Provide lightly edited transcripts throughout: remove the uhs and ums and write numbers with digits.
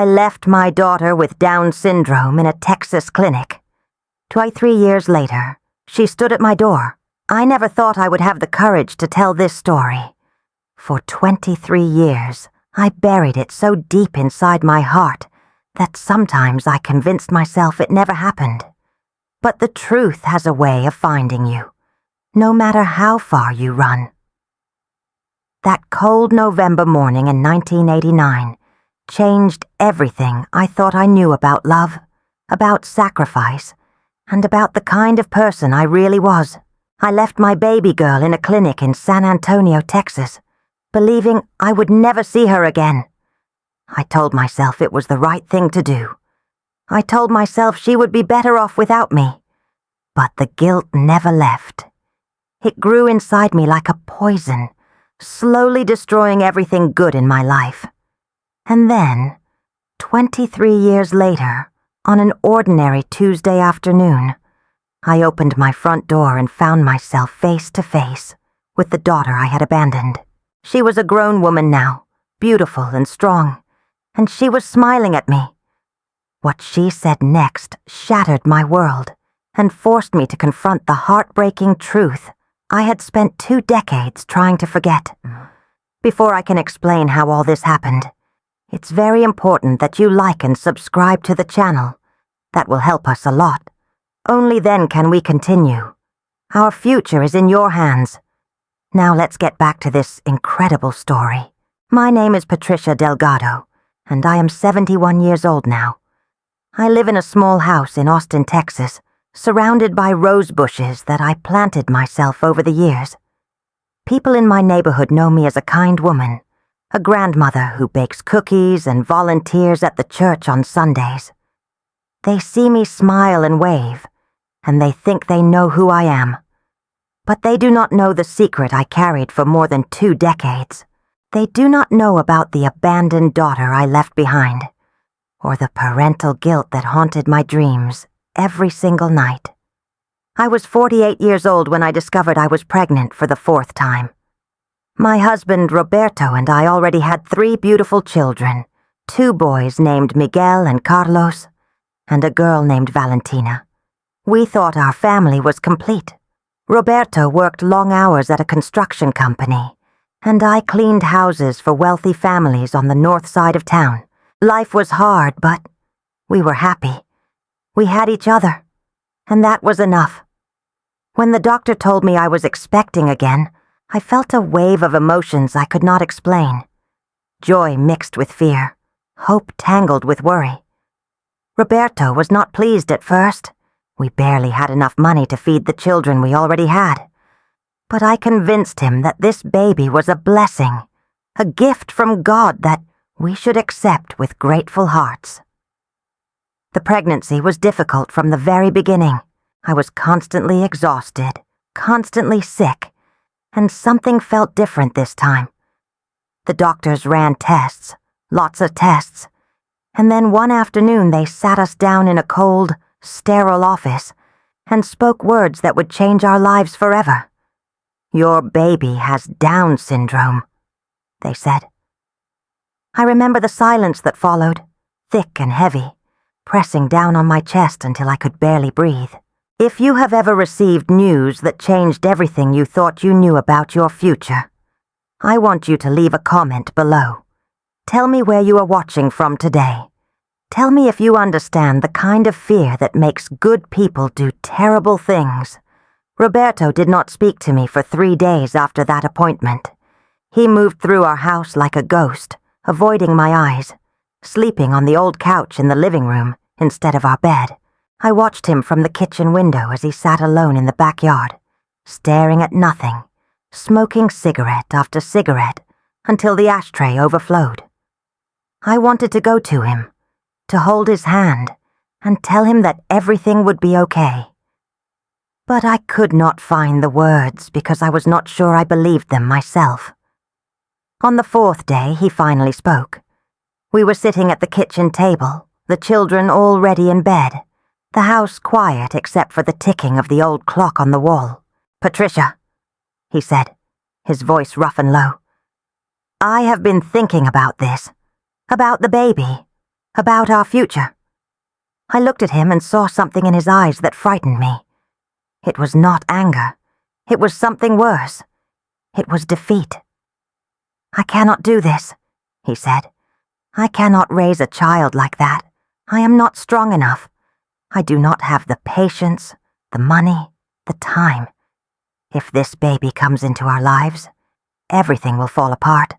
I left my daughter with Down syndrome in a Texas clinic. 23 years later, she stood at my door. I never thought I would have the courage to tell this story. For 23 years, I buried it so deep inside my heart that sometimes I convinced myself it never happened. But the truth has a way of finding you, no matter how far you run. That cold November morning in 1989 changed everything I thought I knew about love, about sacrifice, and about the kind of person I really was. I left my baby girl in a clinic in San Antonio, Texas, believing I would never see her again. I told myself it was the right thing to do. I told myself she would be better off without me. But the guilt never left. It grew inside me like a poison, slowly destroying everything good in my life. And then, 23 years later, on an ordinary Tuesday afternoon, I opened my front door and found myself face to face with the daughter I had abandoned. She was a grown woman now, beautiful and strong, and she was smiling at me. What she said next shattered my world and forced me to confront the heartbreaking truth I had spent 2 decades trying to forget. Before I can explain how all this happened, it's very important that you like and subscribe to the channel. That will help us a lot. Only then can we continue. Our future is in your hands. Now let's get back to this incredible story. My name is Patricia Delgado, and I am 71 years old now. I live in a small house in Austin, Texas, surrounded by rose bushes that I planted myself over the years. People in my neighborhood know me as a kind woman, a grandmother who bakes cookies and volunteers at the church on Sundays. They see me smile and wave, and they think they know who I am. But they do not know the secret I carried for more than 2 decades. They do not know about the abandoned daughter I left behind, or the parental guilt that haunted my dreams every single night. I was 48 years old when I discovered I was pregnant for the 4th time. My husband Roberto and I already had 3 beautiful children, 2 boys named Miguel and Carlos, and a girl named Valentina. We thought our family was complete. Roberto worked long hours at a construction company, and I cleaned houses for wealthy families on the north side of town. Life was hard, but we were happy. We had each other, and that was enough. When the doctor told me I was expecting again, I felt a wave of emotions I could not explain. Joy mixed with fear, hope tangled with worry. Roberto was not pleased at first. We barely had enough money to feed the children we already had. But I convinced him that this baby was a blessing, a gift from God that we should accept with grateful hearts. The pregnancy was difficult from the very beginning. I was constantly exhausted, constantly sick, and something felt different this time. The doctors ran tests, lots of tests, and then one afternoon they sat us down in a cold, sterile office and spoke words that would change our lives forever. "Your baby has Down syndrome," they said. I remember the silence that followed, thick and heavy, pressing down on my chest until I could barely breathe. If you have ever received news that changed everything you thought you knew about your future, I want you to leave a comment below. Tell me where you are watching from today. Tell me if you understand the kind of fear that makes good people do terrible things. Roberto did not speak to me for 3 days after that appointment. He moved through our house like a ghost, avoiding my eyes, sleeping on the old couch in the living room instead of our bed. I watched him from the kitchen window as he sat alone in the backyard, staring at nothing, smoking cigarette after cigarette until the ashtray overflowed. I wanted to go to him, to hold his hand and tell him that everything would be okay. But I could not find the words because I was not sure I believed them myself. On the 4th day, he finally spoke. We were sitting at the kitchen table, the children already in bed, the house quiet except for the ticking of the old clock on the wall. "Patricia," he said, his voice rough and low, "I have been thinking about this, about the baby. About our future. I looked at him and saw something in his eyes that frightened me. It was not anger. It was something worse. It was defeat. "I cannot do this," he said. "I cannot raise a child like that. I am not strong enough. I do not have the patience, the money, the time. If this baby comes into our lives, everything will fall apart.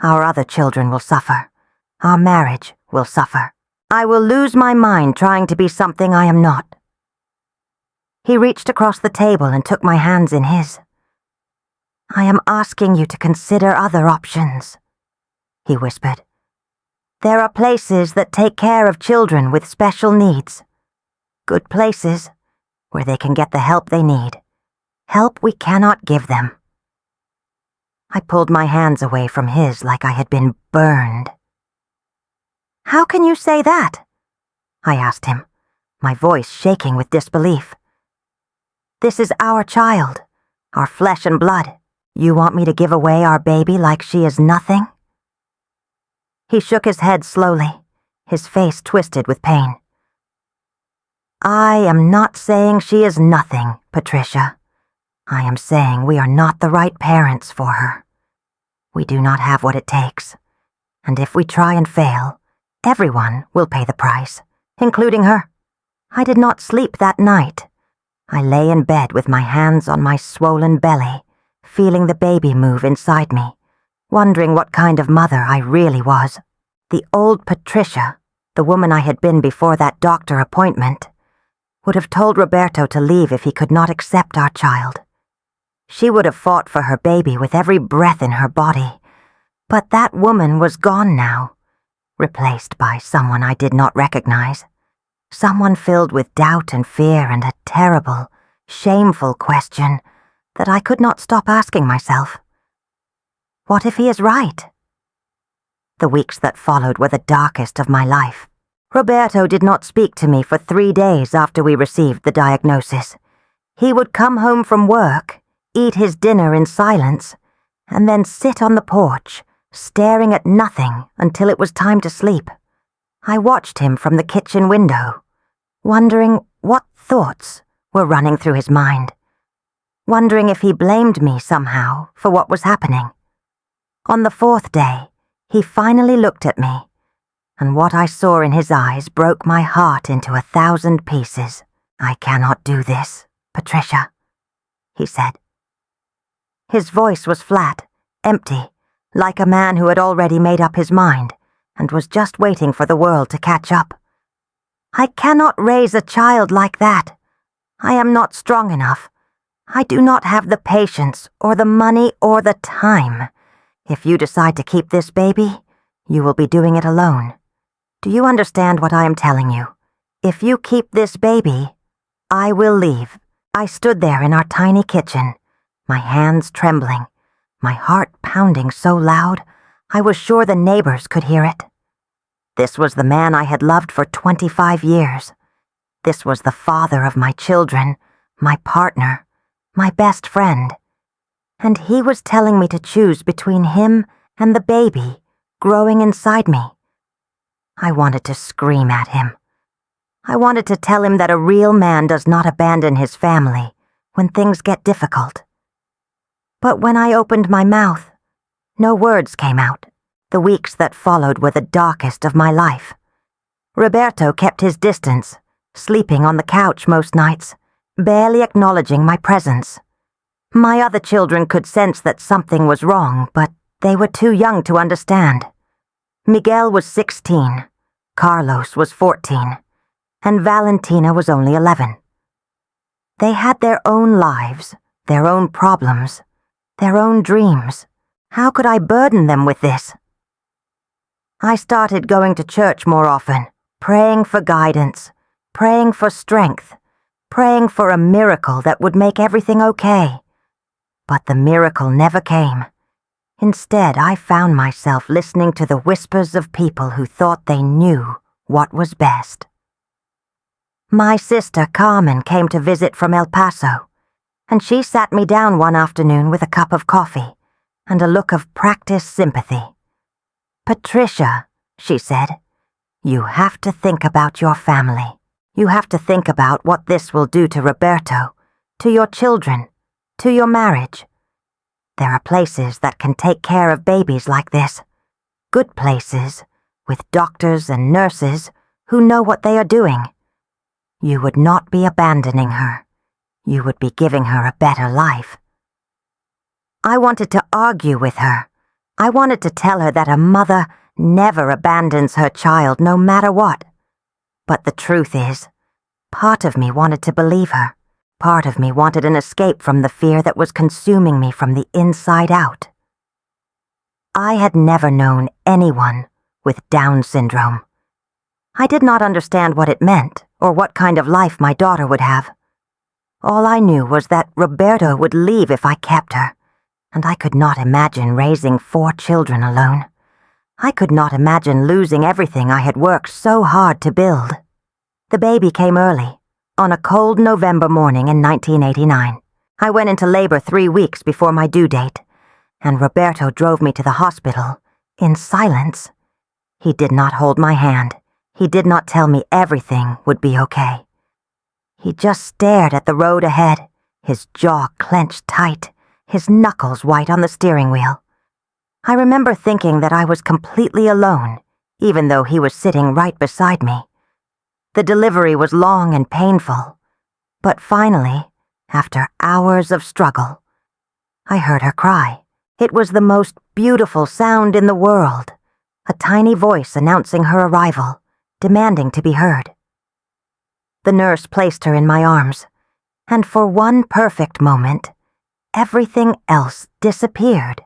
Our other children will suffer. Our marriage will suffer. I will lose my mind trying to be something I am not." He reached across the table and took my hands in his. "I am asking you to consider other options," he whispered. "There are places that take care of children with special needs. Good places where they can get the help they need. Help we cannot give them." I pulled my hands away from his like I had been burned. "How can you say that?" I asked him, my voice shaking with disbelief. "This is our child, our flesh and blood. You want me to give away our baby like she is nothing?" He shook his head slowly, his face twisted with pain. "I am not saying she is nothing, Patricia. I am saying we are not the right parents for her. We do not have what it takes, and if we try and fail, everyone will pay the price, including her." I did not sleep that night. I lay in bed with my hands on my swollen belly, feeling the baby move inside me, wondering what kind of mother I really was. The old Patricia, the woman I had been before that doctor appointment, would have told Roberto to leave if he could not accept our child. She would have fought for her baby with every breath in her body, but that woman was gone now, replaced by someone I did not recognize, someone filled with doubt and fear and a terrible, shameful question that I could not stop asking myself. What if he is right? The weeks that followed were the darkest of my life. Roberto did not speak to me for 3 days after we received the diagnosis. He would come home from work, eat his dinner in silence, and then sit on the porch, staring at nothing until it was time to sleep. I watched him from the kitchen window, wondering what thoughts were running through his mind, wondering if he blamed me somehow for what was happening. On the 4th day, he finally looked at me, and what I saw in his eyes broke my heart into 1,000 pieces. "I cannot do this, Patricia," he said. His voice was flat, empty, like a man who had already made up his mind and was just waiting for the world to catch up. "I cannot raise a child like that. I am not strong enough. I do not have the patience or the money or the time. If you decide to keep this baby, you will be doing it alone. Do you understand what I am telling you? If you keep this baby, I will leave." I stood there in our tiny kitchen, my hands trembling, my heart pounding so loud I was sure the neighbors could hear it. This was the man I had loved for 25 years. This was the father of my children, my partner, my best friend. And he was telling me to choose between him and the baby growing inside me. I wanted to scream at him. I wanted to tell him that a real man does not abandon his family when things get difficult. But when I opened my mouth, no words came out. The weeks that followed were the darkest of my life. Roberto kept his distance, sleeping on the couch most nights, barely acknowledging my presence. My other children could sense that something was wrong, but they were too young to understand. Miguel was 16, Carlos was 14, and Valentina was only 11. They had their own lives, their own problems, their own dreams. How could I burden them with this? I started going to church more often, praying for guidance, praying for strength, praying for a miracle that would make everything okay. But the miracle never came. Instead, I found myself listening to the whispers of people who thought they knew what was best. My sister Carmen came to visit from El Paso, and she sat me down one afternoon with a cup of coffee and a look of practiced sympathy. "Patricia," she said, You have to think about your family. You have to think about what this will do to Roberto, to your children, to your marriage. There are places that can take care of babies like this. Good places, with doctors and nurses who know what they are doing. You would not be abandoning her. You would be giving her a better life. I wanted to argue with her. I wanted to tell her that a mother never abandons her child no matter what. But the truth is, part of me wanted to believe her. Part of me wanted an escape from the fear that was consuming me from the inside out. I had never known anyone with Down syndrome. I did not understand what it meant or what kind of life my daughter would have. All I knew was that Roberto would leave if I kept her, and I could not imagine raising 4 children alone. I could not imagine losing everything I had worked so hard to build. The baby came early, on a cold November morning in 1989. I went into labor 3 weeks before my due date, and Roberto drove me to the hospital, in silence. He did not hold my hand. He did not tell me everything would be okay. He just stared at the road ahead, his jaw clenched tight, his knuckles white on the steering wheel. I remember thinking that I was completely alone, even though he was sitting right beside me. The delivery was long and painful, but finally, after hours of struggle, I heard her cry. It was the most beautiful sound in the world, a tiny voice announcing her arrival, demanding to be heard. The nurse placed her in my arms, and for one perfect moment, everything else disappeared.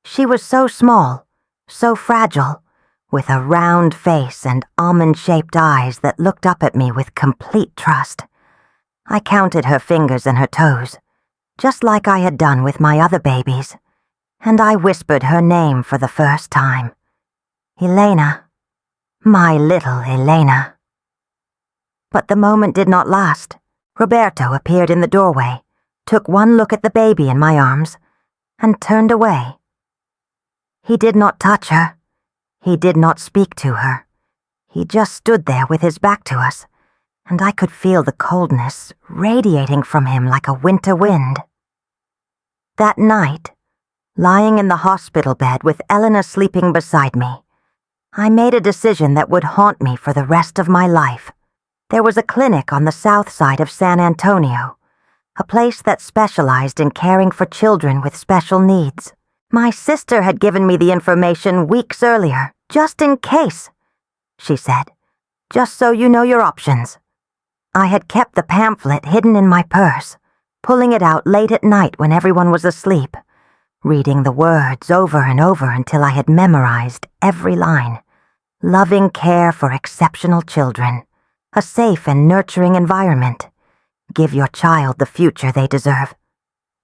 She was so small, so fragile, with a round face and almond-shaped eyes that looked up at me with complete trust. I counted her fingers and her toes, just like I had done with my other babies, and I whispered her name for the first time. Elena. My little Elena. But the moment did not last. Roberto appeared in the doorway, took one look at the baby in my arms, and turned away. He did not touch her. He did not speak to her. He just stood there with his back to us, and I could feel the coldness radiating from him like a winter wind. That night, lying in the hospital bed with Elena sleeping beside me, I made a decision that would haunt me for the rest of my life. There was a clinic on the south side of San Antonio, a place that specialized in caring for children with special needs. My sister had given me the information weeks earlier, just in case, she said, just so you know your options. I had kept the pamphlet hidden in my purse, pulling it out late at night when everyone was asleep, reading the words over and over until I had memorized every line. Loving care for exceptional children, a safe and nurturing environment. Give your child the future they deserve.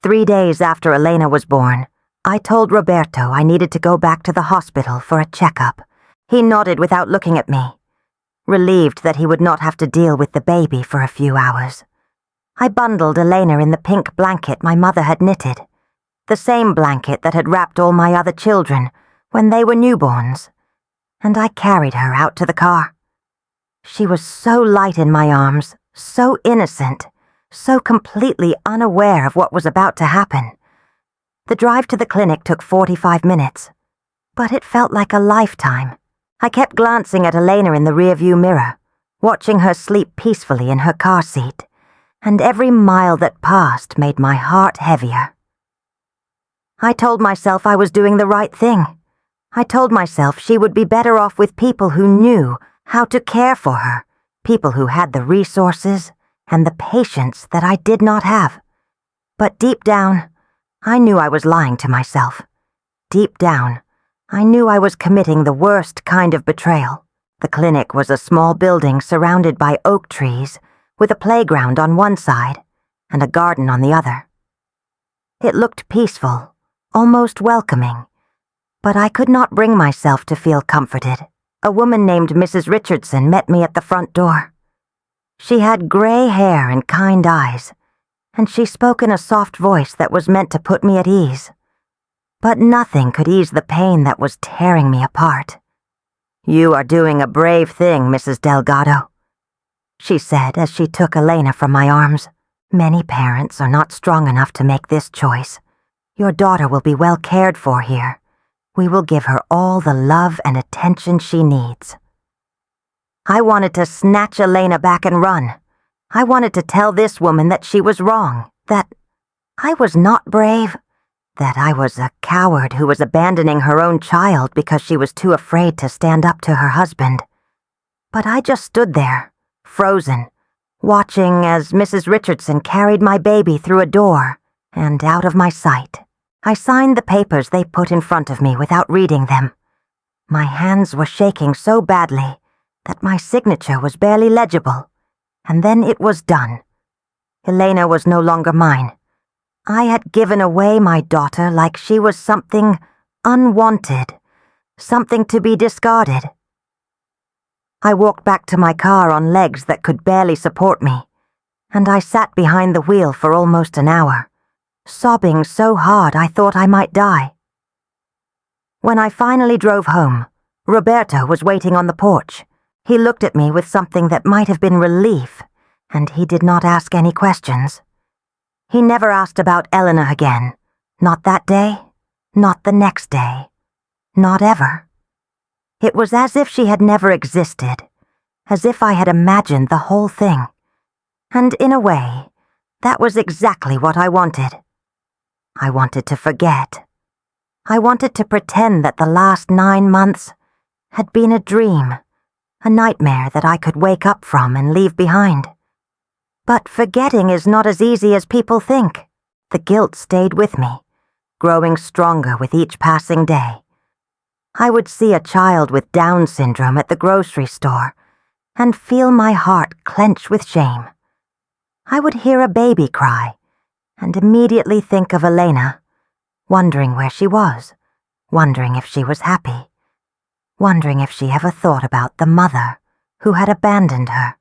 3 days after Elena was born, I told Roberto I needed to go back to the hospital for a checkup. He nodded without looking at me, relieved that he would not have to deal with the baby for a few hours. I bundled Elena in the pink blanket my mother had knitted, the same blanket that had wrapped all my other children when they were newborns, and I carried her out to the car. She was so light in my arms, so innocent, so completely unaware of what was about to happen. The drive to the clinic took 45 minutes, but it felt like a lifetime. I kept glancing at Elena in the rearview mirror, watching her sleep peacefully in her car seat, and every mile that passed made my heart heavier. I told myself I was doing the right thing. I told myself she would be better off with people who knew how to care for her, people who had the resources and the patience that I did not have. But deep down, I knew I was lying to myself. Deep down, I knew I was committing the worst kind of betrayal. The clinic was a small building surrounded by oak trees, with a playground on one side and a garden on the other. It looked peaceful, almost welcoming, but I could not bring myself to feel comforted. A woman named Mrs. Richardson met me at the front door. She had gray hair and kind eyes, and she spoke in a soft voice that was meant to put me at ease. But nothing could ease the pain that was tearing me apart. "You are doing a brave thing, Mrs. Delgado," she said as she took Elena from my arms. "Many parents are not strong enough to make this choice. Your daughter will be well cared for here. We will give her all the love and attention she needs." I wanted to snatch Elena back and run. I wanted to tell this woman that she was wrong, that I was not brave, that I was a coward who was abandoning her own child because she was too afraid to stand up to her husband. But I just stood there, frozen, watching as Mrs. Richardson carried my baby through a door and out of my sight. I signed the papers they put in front of me without reading them. My hands were shaking so badly that my signature was barely legible, and then it was done. Elena was no longer mine. I had given away my daughter like she was something unwanted, something to be discarded. I walked back to my car on legs that could barely support me, and I sat behind the wheel for almost an hour, sobbing so hard I thought I might die. When I finally drove home, Roberto was waiting on the porch. He looked at me with something that might have been relief, and he did not ask any questions. He never asked about Elena again. Not that day, not the next day, not ever. It was as if she had never existed, as if I had imagined the whole thing. And in a way, that was exactly what I wanted. I wanted to forget. I wanted to pretend that the last 9 months had been a dream, a nightmare that I could wake up from and leave behind. But forgetting is not as easy as people think. The guilt stayed with me, growing stronger with each passing day. I would see a child with Down syndrome at the grocery store and feel my heart clench with shame. I would hear a baby cry and immediately think of Elena, wondering where she was, wondering if she was happy, wondering if she ever thought about the mother who had abandoned her.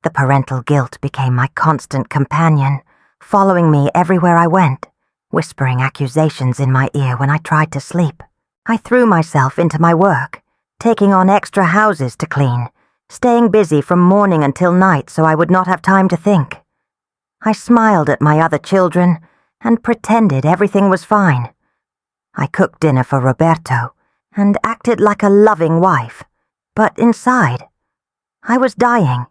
The parental guilt became my constant companion, following me everywhere I went, whispering accusations in my ear when I tried to sleep. I threw myself into my work, taking on extra houses to clean, staying busy from morning until night so I would not have time to think. I smiled at my other children and pretended everything was fine. I cooked dinner for Roberto and acted like a loving wife, but inside, I was dying.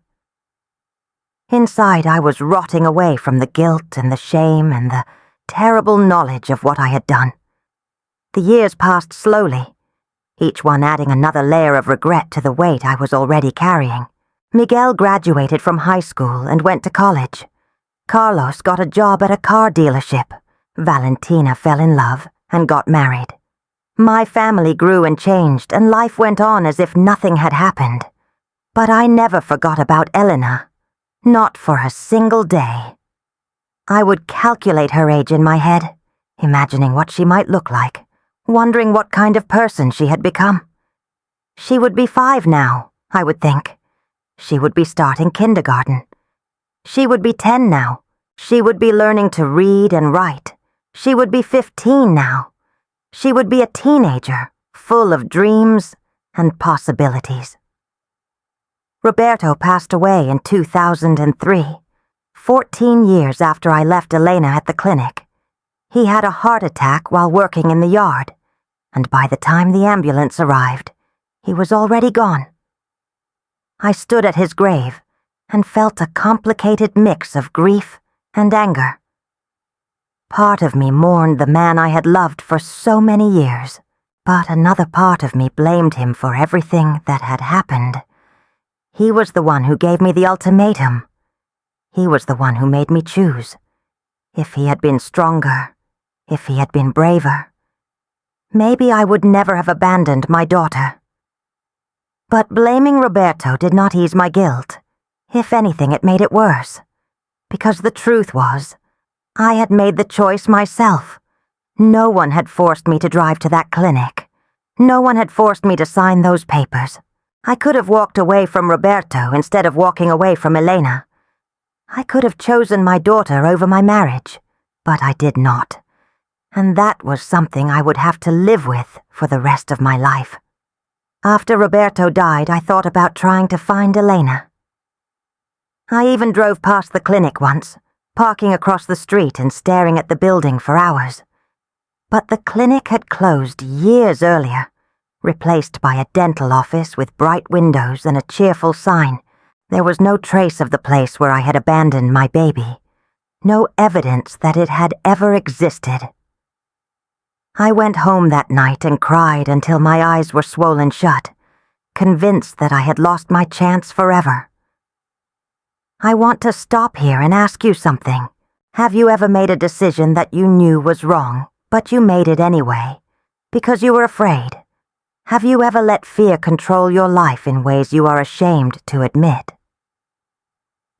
Inside, I was rotting away from the guilt and the shame and the terrible knowledge of what I had done. The years passed slowly, each one adding another layer of regret to the weight I was already carrying. Miguel graduated from high school and went to college. Carlos got a job at a car dealership. Valentina fell in love and got married. My family grew and changed, and life went on as if nothing had happened. But I never forgot about Elena. Not for a single day. I would calculate her age in my head, imagining what she might look like, wondering what kind of person she had become. She would be 5 now, I would think. She would be starting kindergarten. She would be 10 now. She would be learning to read and write. She would be 15 now. She would be a teenager, full of dreams and possibilities. Roberto passed away in 2003, 14 years after I left Elena at the clinic. He had a heart attack while working in the yard, and by the time the ambulance arrived, he was already gone. I stood at his grave and felt a complicated mix of grief and anger. Part of me mourned the man I had loved for so many years, but another part of me blamed him for everything that had happened. He was the one who gave me the ultimatum. He was the one who made me choose. If he had been stronger, if he had been braver, maybe I would never have abandoned my daughter. But blaming Roberto did not ease my guilt. If anything, it made it worse. Because the truth was, I had made the choice myself. No one had forced me to drive to that clinic. No one had forced me to sign those papers. I could have walked away from Roberto instead of walking away from Elena. I could have chosen my daughter over my marriage, but I did not. And that was something I would have to live with for the rest of my life. After Roberto died, I thought about trying to find Elena. I even drove past the clinic once, parking across the street and staring at the building for hours. But the clinic had closed years earlier, replaced by a dental office with bright windows and a cheerful sign. There was no trace of the place where I had abandoned my baby, no evidence that it had ever existed. I went home that night and cried until my eyes were swollen shut, convinced that I had lost my chance forever. I want to stop here and ask you something. Have you ever made a decision that you knew was wrong, but you made it anyway, because you were afraid? Have you ever let fear control your life in ways you are ashamed to admit?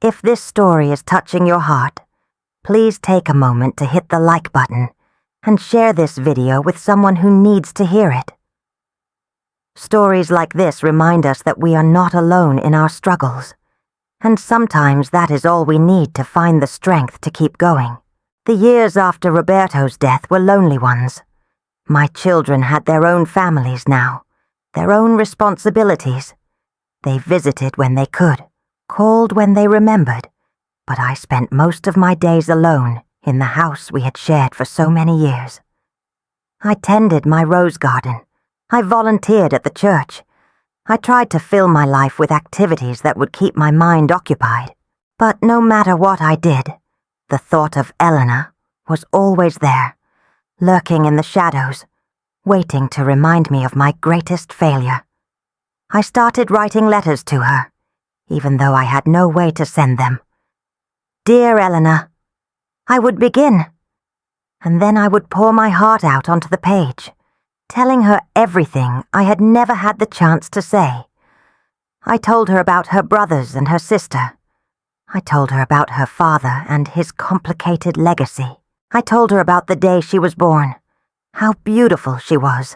If this story is touching your heart, please take a moment to hit the like button and share this video with someone who needs to hear it. Stories like this remind us that we are not alone in our struggles, and sometimes that is all we need to find the strength to keep going. The years after Roberto's death were lonely ones. My children had their own families now, their own responsibilities. They visited when they could, called when they remembered, but I spent most of my days alone in the house we had shared for so many years. I tended my rose garden. I volunteered at the church. I tried to fill my life with activities that would keep my mind occupied. But no matter what I did, the thought of Elena was always there, lurking in the shadows, waiting to remind me of my greatest failure. I started writing letters to her, even though I had no way to send them. Dear Elena, I would begin, and then I would pour my heart out onto the page, telling her everything I had never had the chance to say. I told her about her brothers and her sister. I told her about her father and his complicated legacy. I told her about the day she was born, how beautiful she was,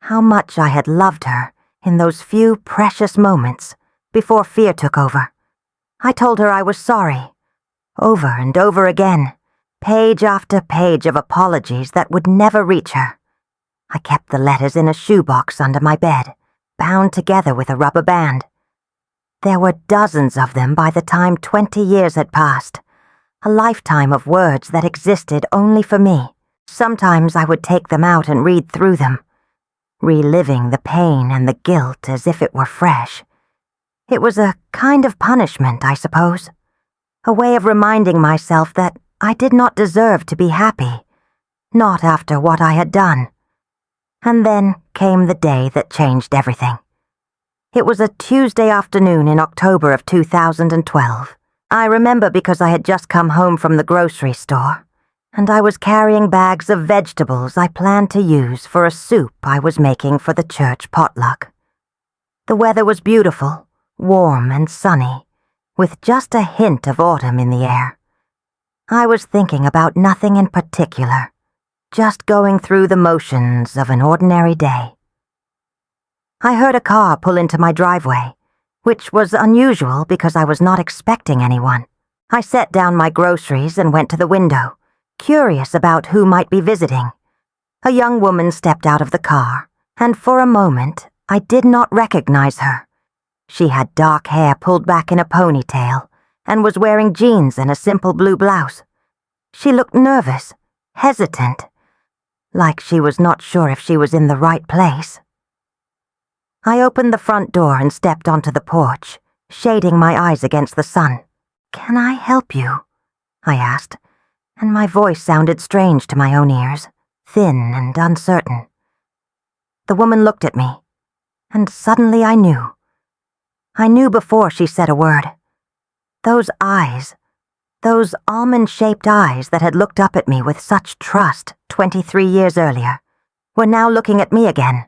how much I had loved her in those few precious moments before fear took over. I told her I was sorry, over and over again, page after page of apologies that would never reach her. I kept the letters in a shoebox under my bed, bound together with a rubber band. There were dozens of them by the time 20 years had passed, a lifetime of words that existed only for me. Sometimes I would take them out and read through them, reliving the pain and the guilt as if it were fresh. It was a kind of punishment, I suppose, a way of reminding myself that I did not deserve to be happy, not after what I had done. And then came the day that changed everything. It was a Tuesday afternoon in October of 2012. I remember because I had just come home from the grocery store, and I was carrying bags of vegetables I planned to use for a soup I was making for the church potluck. The weather was beautiful, warm and sunny, with just a hint of autumn in the air. I was thinking about nothing in particular, just going through the motions of an ordinary day. I heard a car pull into my driveway, which was unusual because I was not expecting anyone. I set down my groceries and went to the window, curious about who might be visiting. A young woman stepped out of the car, and for a moment I did not recognize her. She had dark hair pulled back in a ponytail and was wearing jeans and a simple blue blouse. She looked nervous, hesitant, like she was not sure if she was in the right place. I opened the front door and stepped onto the porch, shading my eyes against the sun. "Can I help you?" I asked, and my voice sounded strange to my own ears, thin and uncertain. The woman looked at me, and suddenly I knew. I knew before she said a word. Those eyes, those almond-shaped eyes that had looked up at me with such trust 23 years earlier, were now looking at me again,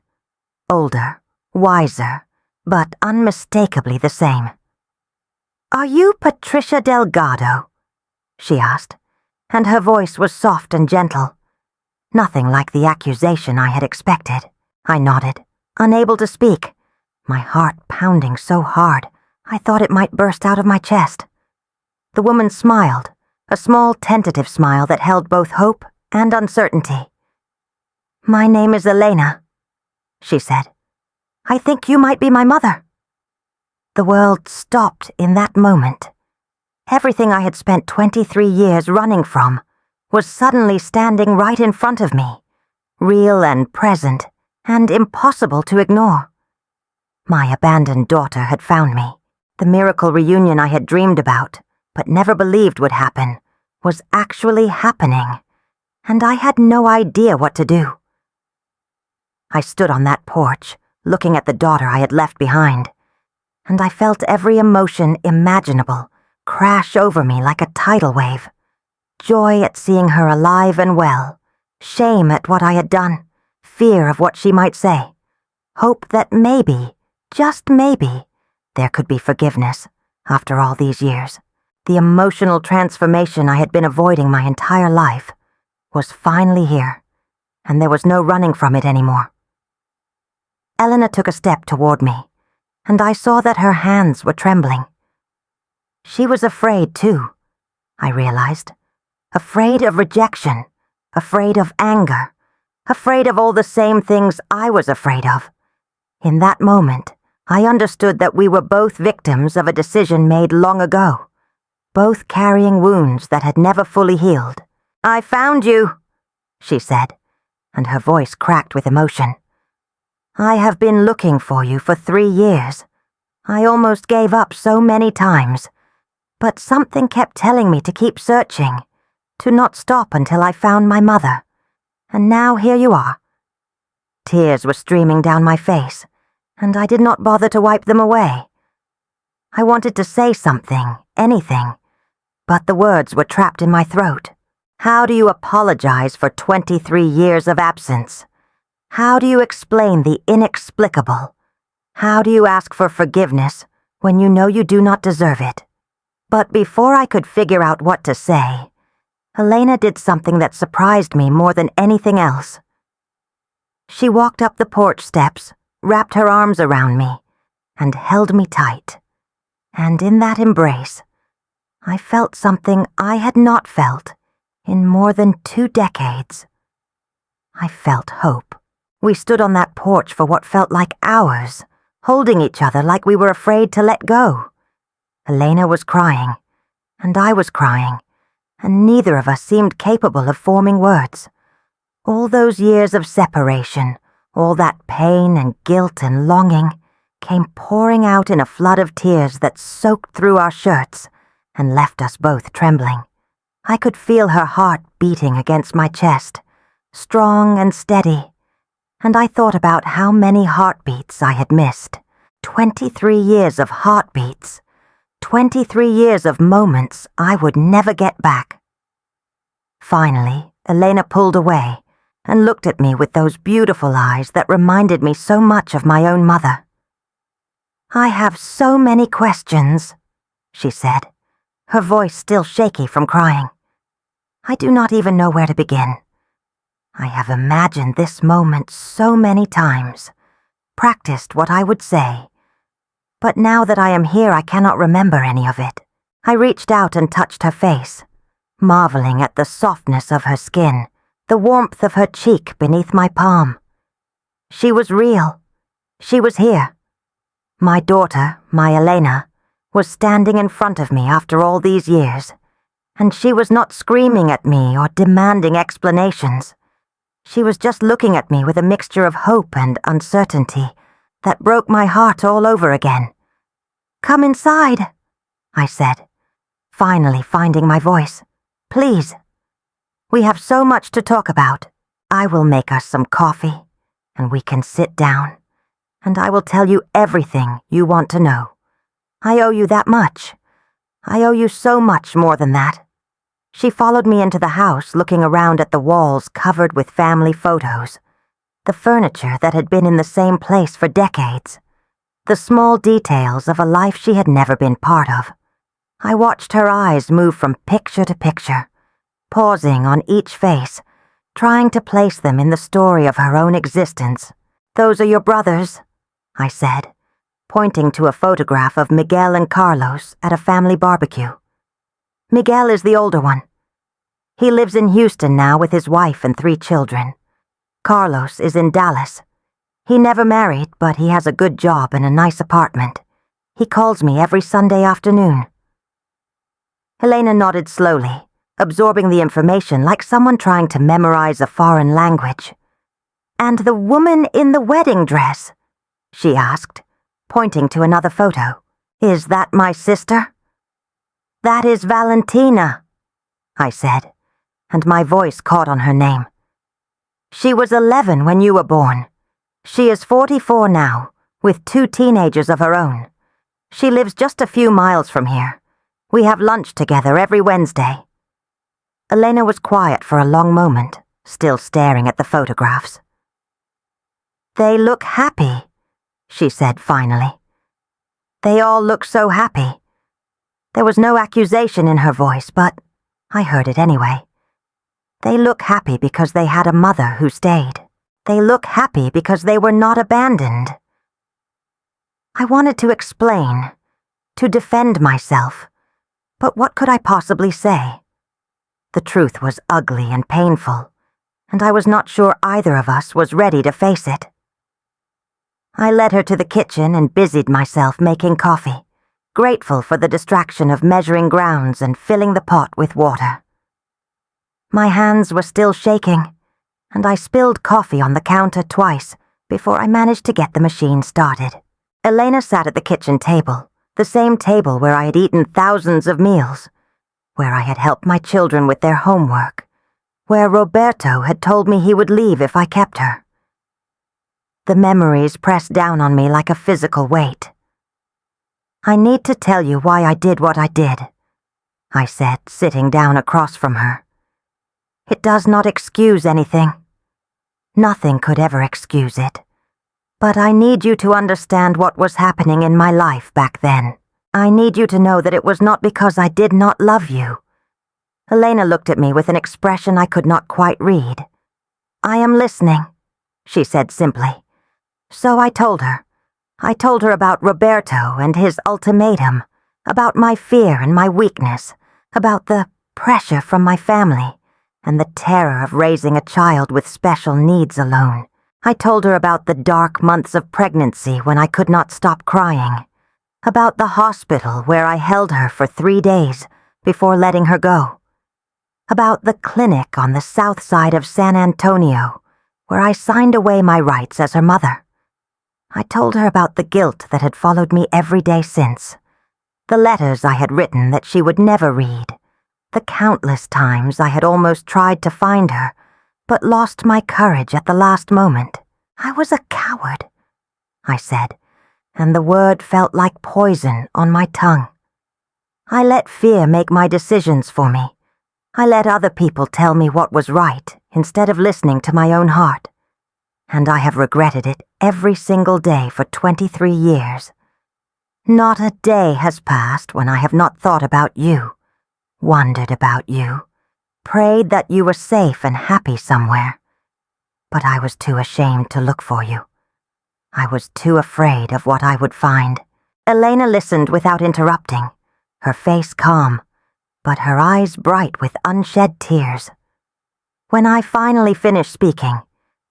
older, wiser, but unmistakably the same. "Are you Patricia Delgado?" she asked, and her voice was soft and gentle. Nothing like the accusation I had expected. I nodded, unable to speak, my heart pounding so hard I thought it might burst out of my chest. The woman smiled, a small tentative smile that held both hope and uncertainty. "My name is Elena," she said. I think you might be my mother." The world stopped in that moment. Everything I had spent 23 years running from was suddenly standing right in front of me, real and present, and impossible to ignore. My abandoned daughter had found me. The miracle reunion I had dreamed about, but never believed would happen, was actually happening, and I had no idea what to do. I stood on that porch, looking at the daughter I had left behind, and I felt every emotion imaginable crash over me like a tidal wave. Joy at seeing her alive and well, shame at what I had done, fear of what she might say, hope that maybe, just maybe, there could be forgiveness after all these years. The emotional transformation I had been avoiding my entire life was finally here, and there was no running from it anymore. Elena took a step toward me, and I saw that her hands were trembling. She was afraid, too, I realized. Afraid of rejection, afraid of anger, afraid of all the same things I was afraid of. In that moment, I understood that we were both victims of a decision made long ago, both carrying wounds that had never fully healed. "I found you," she said, and her voice cracked with emotion. "I have been looking for you for 3 years. I almost gave up so many times, but something kept telling me to keep searching, to not stop until I found my mother. And now here you are." Tears were streaming down my face, and I did not bother to wipe them away. I wanted to say something, anything, but the words were trapped in my throat. How do you apologize for 23 years of absence? How do you explain the inexplicable? How do you ask for forgiveness when you know you do not deserve it? But before I could figure out what to say, Elena did something that surprised me more than anything else. She walked up the porch steps, wrapped her arms around me, and held me tight. And in that embrace, I felt something I had not felt in more than 2 decades. I felt hope. We stood on that porch for what felt like hours, holding each other like we were afraid to let go. Elena was crying, and I was crying, and neither of us seemed capable of forming words. All those years of separation, all that pain and guilt and longing, came pouring out in a flood of tears that soaked through our shirts and left us both trembling. I could feel her heart beating against my chest, strong and steady, and I thought about how many heartbeats I had missed. 23 years of heartbeats. 23 years of moments I would never get back. Finally, Elena pulled away and looked at me with those beautiful eyes that reminded me so much of my own mother. "I have so many questions," she said, her voice still shaky from crying. "I do not even know where to begin. I have imagined this moment so many times, practiced what I would say, but now that I am here I cannot remember any of it." I reached out and touched her face, marveling at the softness of her skin, the warmth of her cheek beneath my palm. She was real. She was here. My daughter, my Elena, was standing in front of me after all these years, and she was not screaming at me or demanding explanations. She was just looking at me with a mixture of hope and uncertainty that broke my heart all over again. "Come inside," I said, finally finding my voice. "Please. We have so much to talk about. I will make us some coffee, and we can sit down, and I will tell you everything you want to know. I owe you that much. I owe you so much more than that." She followed me into the house, looking around at the walls covered with family photos, the furniture that had been in the same place for decades, the small details of a life she had never been part of. I watched her eyes move from picture to picture, pausing on each face, trying to place them in the story of her own existence. "Those are your brothers," I said, pointing to a photograph of Miguel and Carlos at a family barbecue. "Miguel is the older one. He lives in Houston now with his wife and 3 children. Carlos is in Dallas. He never married, but he has a good job and a nice apartment. He calls me every Sunday afternoon." Helena nodded slowly, absorbing the information like someone trying to memorize a foreign language. "And the woman in the wedding dress?" she asked, pointing to another photo. "Is that my sister?" "That is Valentina," I said, and my voice caught on her name. "She was 11 when you were born. She is 44 now, with 2 teenagers of her own. She lives just a few miles from here. We have lunch together every Wednesday." Elena was quiet for a long moment, still staring at the photographs. "They look happy," she said finally. "They all look so happy." There was no accusation in her voice, but I heard it anyway. "They look happy because they had a mother who stayed. They look happy because they were not abandoned." I wanted to explain, to defend myself, but what could I possibly say? The truth was ugly and painful, and I was not sure either of us was ready to face it. I led her to the kitchen and busied myself making coffee, grateful for the distraction of measuring grounds and filling the pot with water. My hands were still shaking, and I spilled coffee on the counter twice before I managed to get the machine started. Elena sat at the kitchen table, the same table where I had eaten thousands of meals, where I had helped my children with their homework, where Roberto had told me he would leave if I kept her. The memories pressed down on me like a physical weight. "I need to tell you why I did what I did," I said, sitting down across from her. "It does not excuse anything. Nothing could ever excuse it. But I need you to understand what was happening in my life back then. I need you to know that it was not because I did not love you." Elena looked at me with an expression I could not quite read. "I am listening," she said simply. So I told her. I told her about Roberto and his ultimatum, about my fear and my weakness, about the pressure from my family, and the terror of raising a child with special needs alone. I told her about the dark months of pregnancy when I could not stop crying, about the hospital where I held her for 3 days before letting her go, about the clinic on the south side of San Antonio where I signed away my rights as her mother. I told her about the guilt that had followed me every day since, the letters I had written that she would never read, the countless times I had almost tried to find her, but lost my courage at the last moment. "I was a coward," I said, and the word felt like poison on my tongue. "I let fear make my decisions for me. I let other people tell me what was right instead of listening to my own heart. And I have regretted it every single day for 23 years. Not a day has passed when I have not thought about you, wondered about you, prayed that you were safe and happy somewhere. But I was too ashamed to look for you. I was too afraid of what I would find." Elena listened without interrupting, her face calm, but her eyes bright with unshed tears. When I finally finished speaking,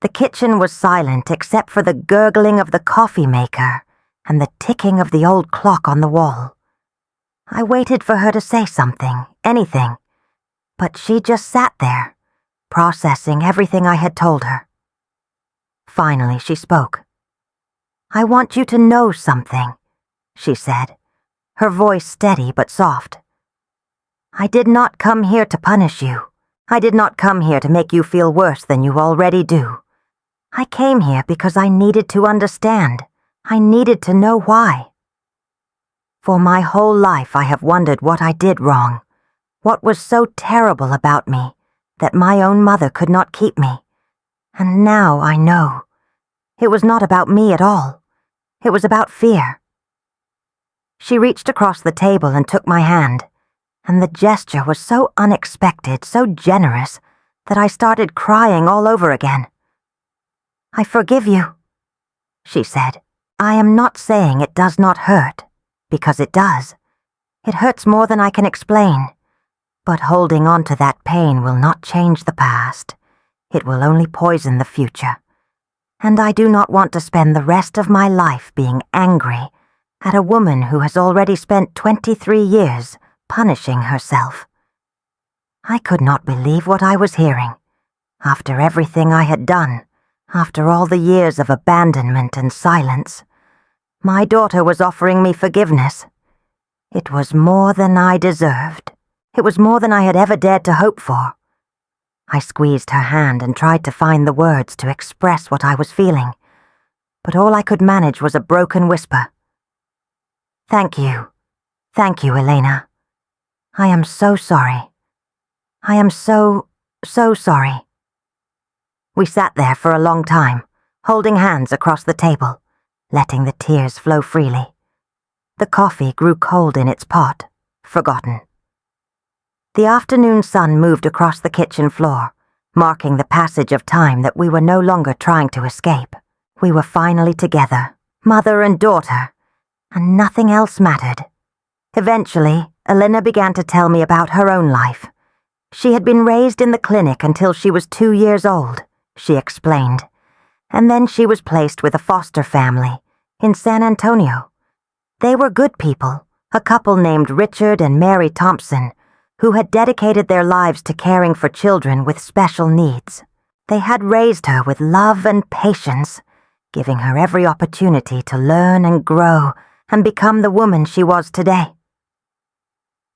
the kitchen was silent except for the gurgling of the coffee maker and the ticking of the old clock on the wall. I waited for her to say something, anything, but she just sat there, processing everything I had told her. Finally, she spoke. "I want you to know something," she said, her voice steady but soft. "I did not come here to punish you. I did not come here to make you feel worse than you already do. I came here because I needed to understand. I needed to know why. For my whole life I have wondered what I did wrong, what was so terrible about me that my own mother could not keep me. And now I know. It was not about me at all. It was about fear." She reached across the table and took my hand, and the gesture was so unexpected, so generous, that I started crying all over again. "I forgive you," she said. "I am not saying it does not hurt, because it does. It hurts more than I can explain. But holding on to that pain will not change the past. It will only poison the future. and I do not want to spend the rest of my life being angry at a woman who has already spent 23 years punishing herself. I could not believe what I was hearing. After everything I had done, after all the years of abandonment and silence, my daughter was offering me forgiveness. It was more than I deserved. It was more than I had ever dared to hope for. I squeezed her hand and tried to find the words to express what I was feeling, but all I could manage was a broken whisper. Thank you, Elena. I am so sorry. I am so sorry. We sat there for a long time, holding hands across the table, letting the tears flow freely. The coffee grew cold in its pot, forgotten. The afternoon sun moved across the kitchen floor, marking the passage of time that we were no longer trying to escape. We were finally together, mother and daughter, and nothing else mattered. Eventually, Elena began to tell me about her own life. She had been raised in the clinic until she was 2 years old, she explained, and then she was placed with a foster family in San Antonio. They were good people, a couple named Richard and Mary Thompson, who had dedicated their lives to caring for children with special needs. They had raised her with love and patience, giving her every opportunity to learn and grow and become the woman she was today.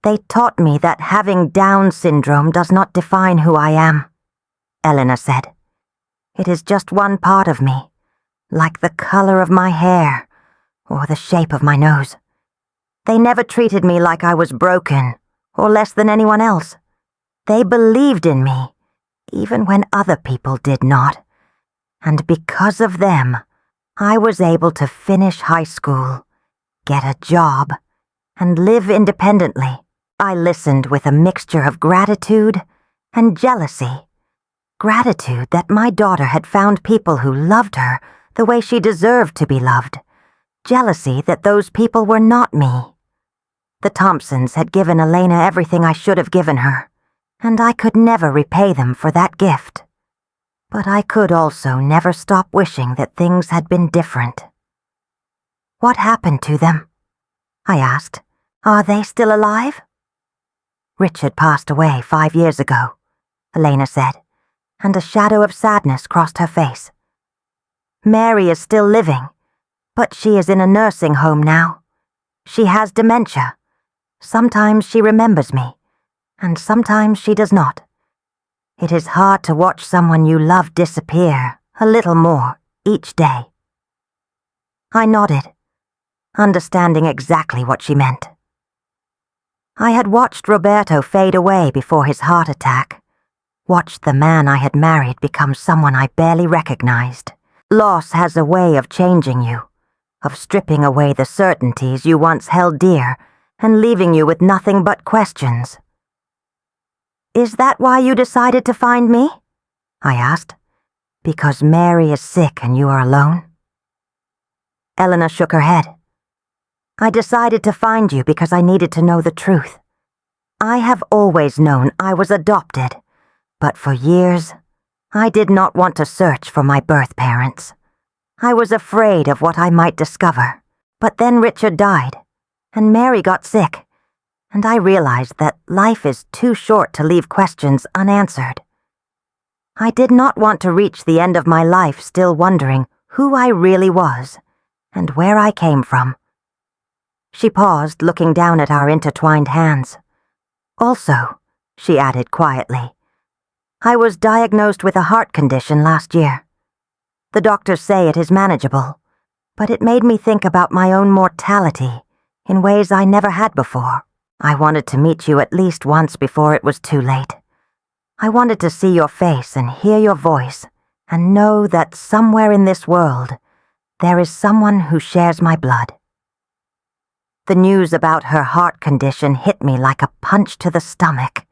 They taught me that having Down syndrome does not define who I am, Elena said. It is just one part of me, like the color of my hair or the shape of my nose. They never treated me like I was broken or less than anyone else. They believed in me, even when other people did not. And because of them, I was able to finish high school, get a job, and live independently. I listened with a mixture of gratitude and jealousy. Gratitude that my daughter had found people who loved her the way she deserved to be loved. Jealousy that those people were not me. The Thompsons had given Elena everything I should have given her, and I could never repay them for that gift. But I could also never stop wishing that things had been different. What happened to them? I asked. Are they still alive? Richard passed away 5 years ago, Elena said, and a shadow of sadness crossed her face. Mary is still living, but she is in a nursing home now. She has dementia. Sometimes she remembers me, and sometimes she does not. It is hard to watch someone you love disappear a little more each day. I nodded, understanding exactly what she meant. I had watched Roberto fade away before his heart attack, watched the man I had married become someone I barely recognized. Loss has a way of changing you, of stripping away the certainties you once held dear and leaving you with nothing but questions. Is that why you decided to find me? I asked. Because Mary is sick and you are alone? Elena shook her head. I decided to find you because I needed to know the truth. I have always known I was adopted, but for years, I did not want to search for my birth parents. I was afraid of what I might discover, but then Richard died, and Mary got sick, and I realized that life is too short to leave questions unanswered. I did not want to reach the end of my life still wondering who I really was and where I came from. She paused, looking down at our intertwined hands. Also, she added quietly, I was diagnosed with a heart condition last year. The doctors say it is manageable, but it made me think about my own mortality in ways I never had before. I wanted to meet you at least once before it was too late. I wanted to see your face and hear your voice and know that somewhere in this world there is someone who shares my blood. The news about her heart condition hit me like a punch to the stomach.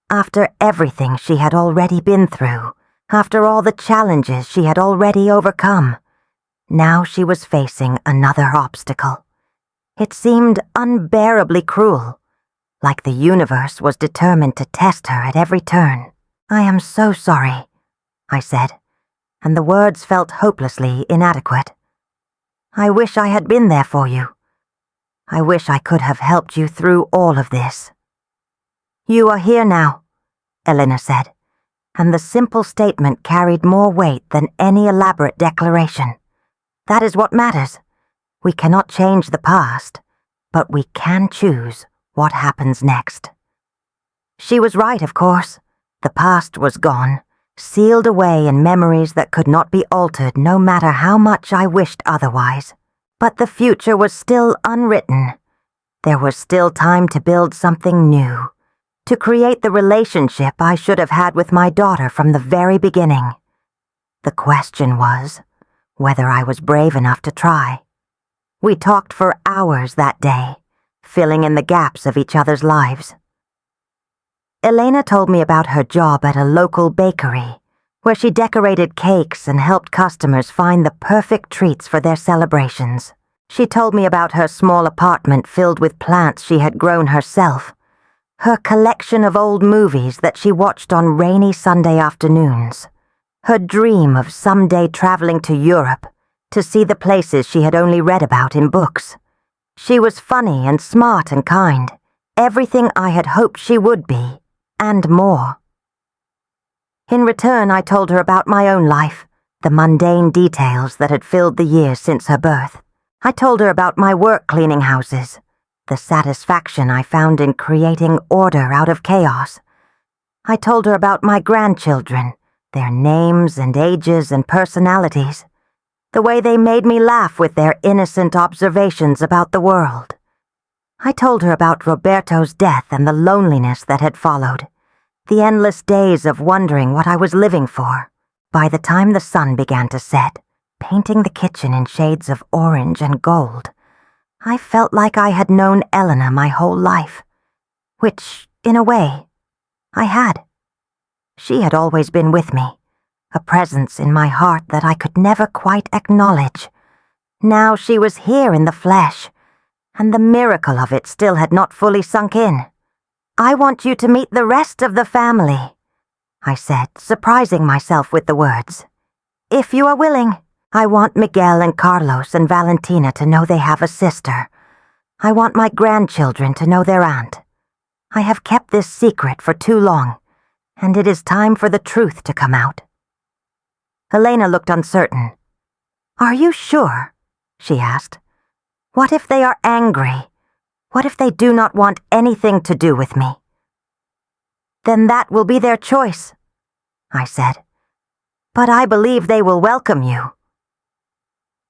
After everything she had already been through, after all the challenges she had already overcome, now she was facing another obstacle. It seemed unbearably cruel, like the universe was determined to test her at every turn. I am so sorry, I said, and the words felt hopelessly inadequate. I wish I had been there for you. I wish I could have helped you through all of this. You are here now, Elena said, and the simple statement carried more weight than any elaborate declaration. That is what matters. We cannot change the past, but we can choose what happens next. She was right, of course. The past was gone, sealed away in memories that could not be altered no matter how much I wished otherwise. But the future was still unwritten. There was still time to build something new, to create the relationship I should have had with my daughter from the very beginning. The question was whether I was brave enough to try. We talked for hours that day, filling in the gaps of each other's lives. Elena told me about her job at a local bakery, where she decorated cakes and helped customers find the perfect treats for their celebrations. She told me about her small apartment filled with plants she had grown herself, her collection of old movies that she watched on rainy Sunday afternoons, her dream of someday traveling to Europe to see the places she had only read about in books. She was funny and smart and kind, everything I had hoped she would be, and more. In return, I told her about my own life, the mundane details that had filled the years since her birth. I told her about my work cleaning houses, the satisfaction I found in creating order out of chaos. I told her about my grandchildren, their names and ages and personalities, the way they made me laugh with their innocent observations about the world. I told her about Roberto's death and the loneliness that had followed, the endless days of wondering what I was living for. By the time the sun began to set, painting the kitchen in shades of orange and gold, I felt like I had known Elena my whole life, which, in a way, I had. She had always been with me, a presence in my heart that I could never quite acknowledge. Now she was here in the flesh, and the miracle of it still had not fully sunk in. I want you to meet the rest of the family, I said, surprising myself with the words. If you are willing, I want Miguel and Carlos and Valentina to know they have a sister. I want my grandchildren to know their aunt. I have kept this secret for too long, and it is time for the truth to come out. Elena looked uncertain. Are you sure? She asked. What if they are angry? What if they do not want anything to do with me? Then that will be their choice, I said. But I believe they will welcome you.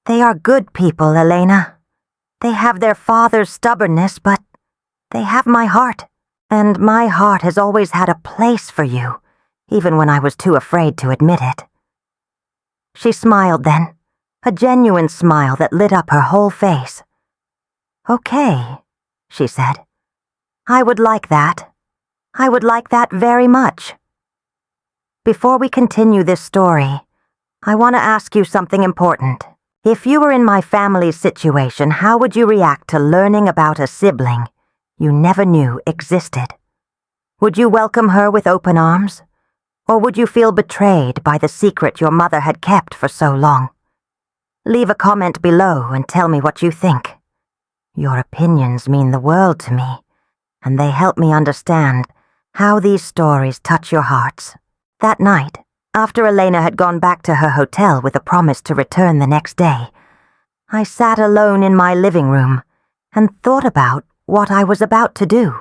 They are good people, Elena. They have their father's stubbornness, but they have my heart. And my heart has always had a place for you, even when I was too afraid to admit it. She smiled then, a genuine smile that lit up her whole face. Okay, she said. I would like that. I would like that very much. Before we continue this story, I want to ask you something important. If you were in my family's situation, how would you react to learning about a sibling you never knew existed? Would you welcome her with open arms? Or would you feel betrayed by the secret your mother had kept for so long? Leave a comment below and tell me what you think. Your opinions mean the world to me, and they help me understand how these stories touch your hearts. That night, after Elena had gone back to her hotel with a promise to return the next day, I sat alone in my living room and thought about what I was about to do.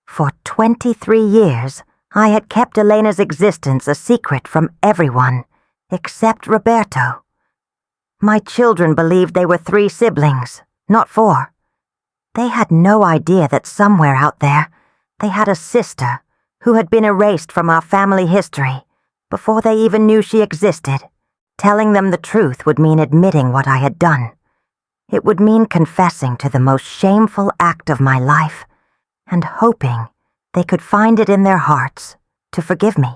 For 23 years, I had kept Elena's existence a secret from everyone except Roberto. My children believed they were 3 siblings, not 4. They had no idea that somewhere out there they had a sister who had been erased from our family history before they even knew she existed. Telling them the truth would mean admitting what I had done. It would mean confessing to the most shameful act of my life and hoping they could find it in their hearts to forgive me.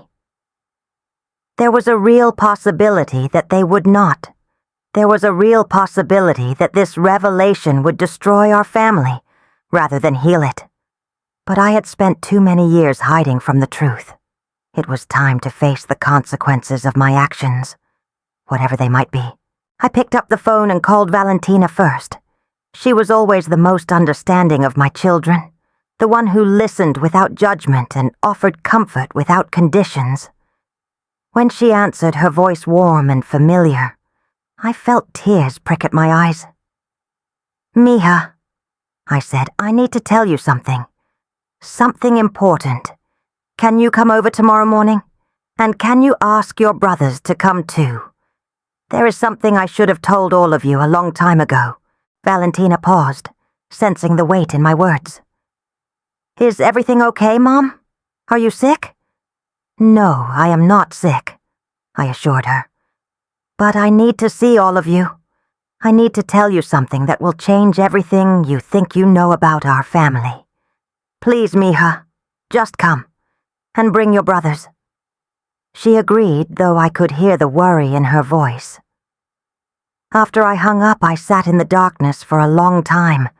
There was a real possibility that they would not. There was a real possibility that this revelation would destroy our family rather than heal it. But I had spent too many years hiding from the truth. It was time to face the consequences of my actions. whatever they might be. I picked up the phone and called Valentina first. She was always the most understanding of my children, the one who listened without judgment and offered comfort without conditions. When she answered, her voice warm and familiar, I felt tears prick at my eyes. "Mija," I said, "I need to tell you something. Something important. Can you come over tomorrow morning? And can you ask your brothers to come too? There is something I should have told all of you a long time ago." Valentina paused, sensing the weight in my words. "Is everything okay, Mom? Are you sick?" "No, I am not sick," I assured her. "But I need to see all of you. I need to tell you something that will change everything you think you know about our family. Please, Mija, just come. And bring your brothers." She agreed, though I could hear the worry in her voice. After I hung up, I sat in the darkness for a long time,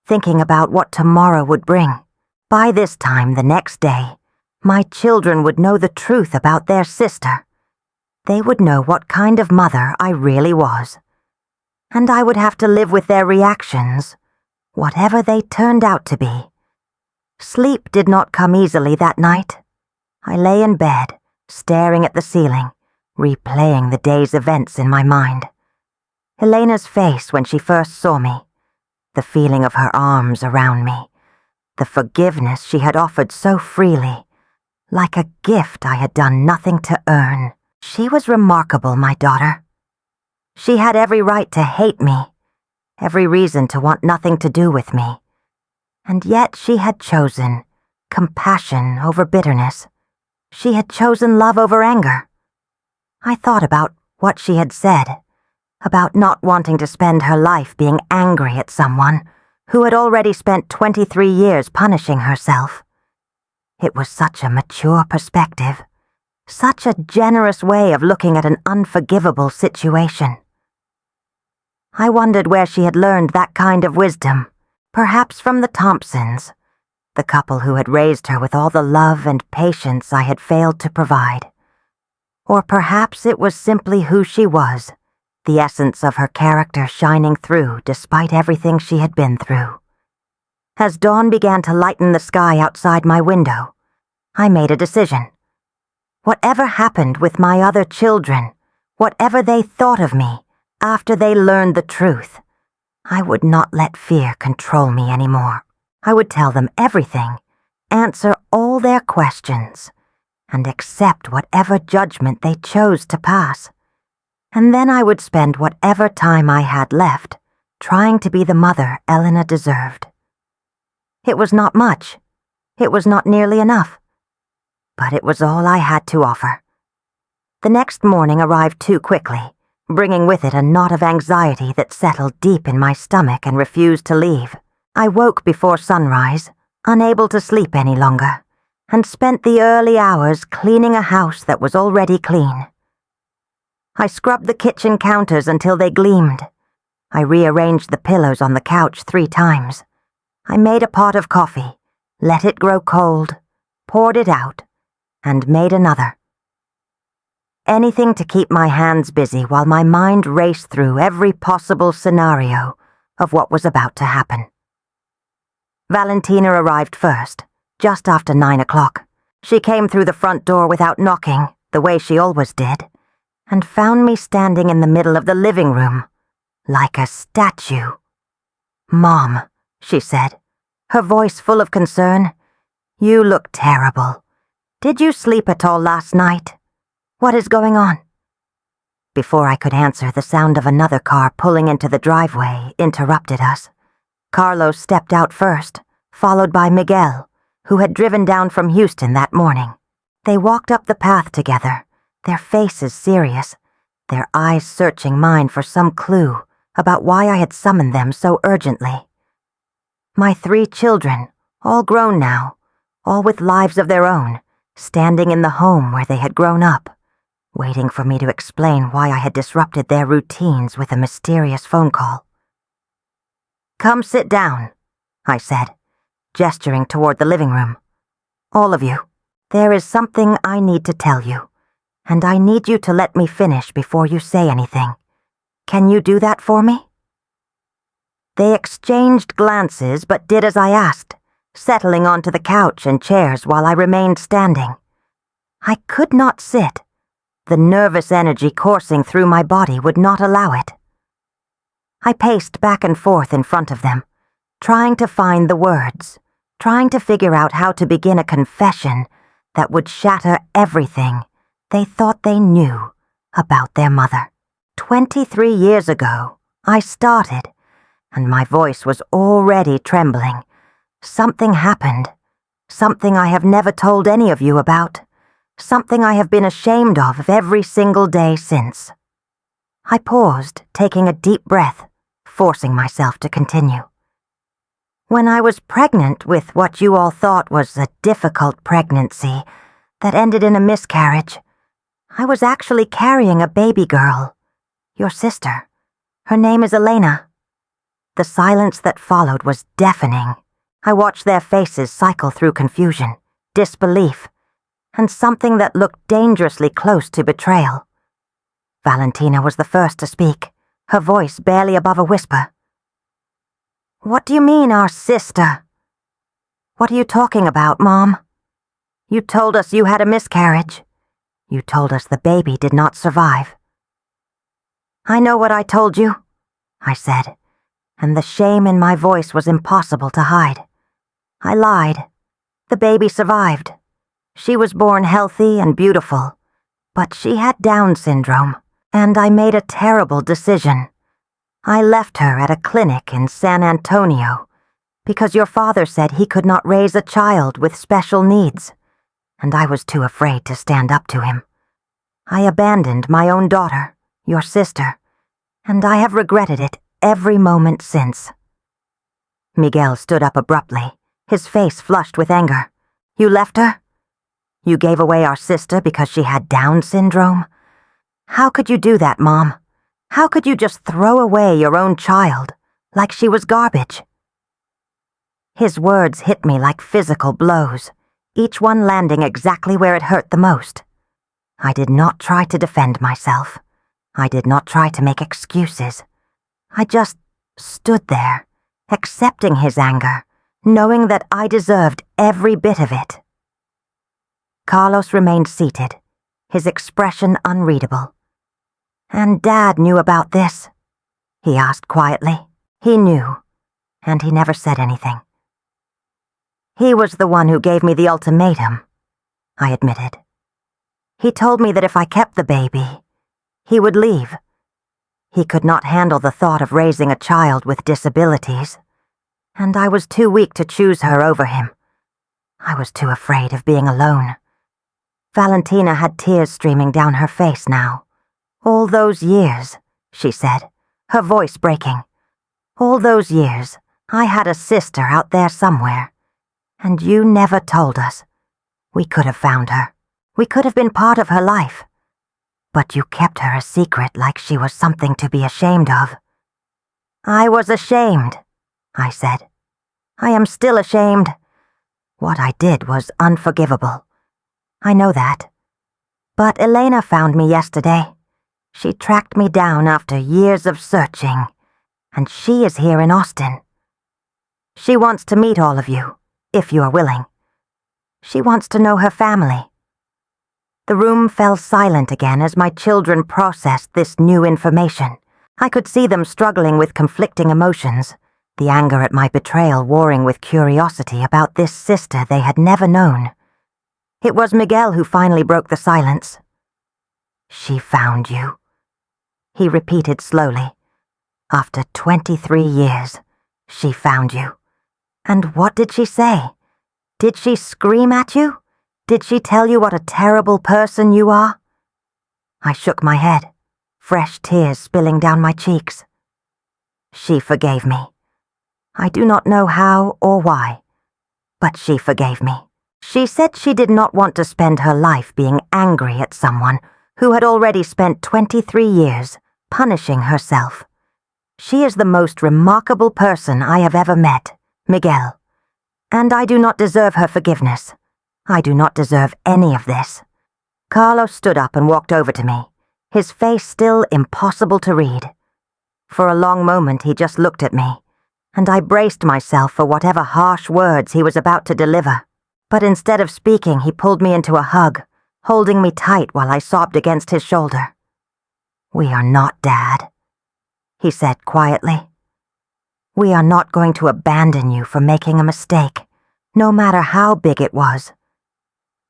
thinking about what tomorrow would bring. By this time the next day, my children would know the truth about their sister. They would know what kind of mother I really was. And I would have to live with their reactions, whatever they turned out to be. Sleep did not come easily that night. I lay in bed, staring at the ceiling, replaying the day's events in my mind. Elena's face when she first saw me, the feeling of her arms around me, the forgiveness she had offered so freely, like a gift I had done nothing to earn. She was remarkable, my daughter. She had every right to hate me, every reason to want nothing to do with me. And yet she had chosen compassion over bitterness. She had chosen love over anger. I thought about what she had said, about not wanting to spend her life being angry at someone who had already spent 23 years punishing herself. It was such a mature perspective, such a generous way of looking at an unforgivable situation. I wondered where she had learned that kind of wisdom, perhaps from the Thompsons, the couple who had raised her with all the love and patience I had failed to provide. Or perhaps it was simply who she was, the essence of her character shining through despite everything she had been through. As dawn began to lighten the sky outside my window, I made a decision. Whatever happened with my other children, whatever they thought of me after they learned the truth, I would not let fear control me anymore. I would tell them everything, answer all their questions, and accept whatever judgment they chose to pass. And then I would spend whatever time I had left trying to be the mother Elena deserved. It was not much. It was not nearly enough. But it was all I had to offer. The next morning arrived too quickly, bringing with it a knot of anxiety that settled deep in my stomach and refused to leave. I woke before sunrise, unable to sleep any longer, and spent the early hours cleaning a house that was already clean. I scrubbed the kitchen counters until they gleamed. I rearranged the pillows on the couch 3 times. I made a pot of coffee, let it grow cold, poured it out, and made another. Anything to keep my hands busy while my mind raced through every possible scenario of what was about to happen. Valentina arrived first, just after 9 o'clock. She came through the front door without knocking, the way she always did, and found me standing in the middle of the living room, like a statue. "Mom," she said, her voice full of concern, "you look terrible. Did you sleep at all last night? What is going on?" Before I could answer, the sound of another car pulling into the driveway interrupted us. Carlos stepped out first, followed by Miguel, who had driven down from Houston that morning. They walked up the path together, their faces serious, their eyes searching mine for some clue about why I had summoned them so urgently. My 3 children, all grown now, all with lives of their own, standing in the home where they had grown up, waiting for me to explain why I had disrupted their routines with a mysterious phone call. "Come sit down," I said, gesturing toward the living room. "All of you, there is something I need to tell you, and I need you to let me finish before you say anything. Can you do that for me?" They exchanged glances but did as I asked, settling onto the couch and chairs while I remained standing. I could not sit. The nervous energy coursing through my body would not allow it. I paced back and forth in front of them, trying to find the words, trying to figure out how to begin a confession that would shatter everything they thought they knew about their mother. 23 years ago, I started, and my voice was already trembling. Something happened, something I have never told any of you about, something I have been ashamed of every single day since. I paused, taking a deep breath, forcing myself to continue. When I was pregnant with what you all thought was a difficult pregnancy that ended in a miscarriage, I was actually carrying a baby girl, your sister. Her name is Elena. The silence that followed was deafening. I watched their faces cycle through confusion, disbelief, and something that looked dangerously close to betrayal. Valentina was the first to speak, her voice barely above a whisper. "What do you mean, our sister? What are you talking about, Mom? You told us you had a miscarriage. You told us the baby did not survive." "I know what I told you," I said, and the shame in my voice was impossible to hide. I lied. The baby survived. She was born healthy and beautiful, but she had Down syndrome, and I made a terrible decision. I left her at a clinic in San Antonio because your father said he could not raise a child with special needs, and I was too afraid to stand up to him. I abandoned my own daughter, your sister, and I have regretted it every moment since. Miguel stood up abruptly, his face flushed with anger. "You left her? You gave away our sister because she had Down syndrome? How could you do that, Mom? How could you just throw away your own child, like she was garbage?" His words hit me like physical blows, each one landing exactly where it hurt the most. I did not try to defend myself. I did not try to make excuses. I just stood there, accepting his anger, knowing that I deserved every bit of it. Carlos remained seated, his expression unreadable. "And Dad knew about this?" he asked quietly. "He knew, and he never said anything." "He was the one who gave me the ultimatum," I admitted. "He told me that if I kept the baby, he would leave. He could not handle the thought of raising a child with disabilities, and I was too weak to choose her over him. I was too afraid of being alone." Valentina had tears streaming down her face now. "All those years," she said, her voice breaking. "All those years, I had a sister out there somewhere, and you never told us. We could have found her. We could have been part of her life. But you kept her a secret like she was something to be ashamed of." "I was ashamed," I said. "I am still ashamed. What I did was unforgivable. I know that. But Elena found me yesterday. She tracked me down after years of searching, and she is here in Austin. She wants to meet all of you, if you are willing. She wants to know her family." The room fell silent again as my children processed this new information. I could see them struggling with conflicting emotions, the anger at my betrayal warring with curiosity about this sister they had never known. It was Miguel who finally broke the silence. "She found you," he repeated slowly. "After 23 years, she found you. And what did she say? Did she scream at you? Did she tell you what a terrible person you are?" I shook my head, fresh tears spilling down my cheeks. "She forgave me. I do not know how or why, but she forgave me. She said she did not want to spend her life being angry at someone who had already spent 23 years punishing herself. She is the most remarkable person I have ever met, Miguel, and I do not deserve her forgiveness. I do not deserve any of this. Carlos stood up and walked over to me, his face still impossible to read. For a long moment he just looked at me, and I braced myself for whatever harsh words he was about to deliver. But instead of speaking, he pulled me into a hug, holding me tight while I sobbed against his shoulder. "We are not, Dad," he said quietly. "We are not going to abandon you for making a mistake, no matter how big it was.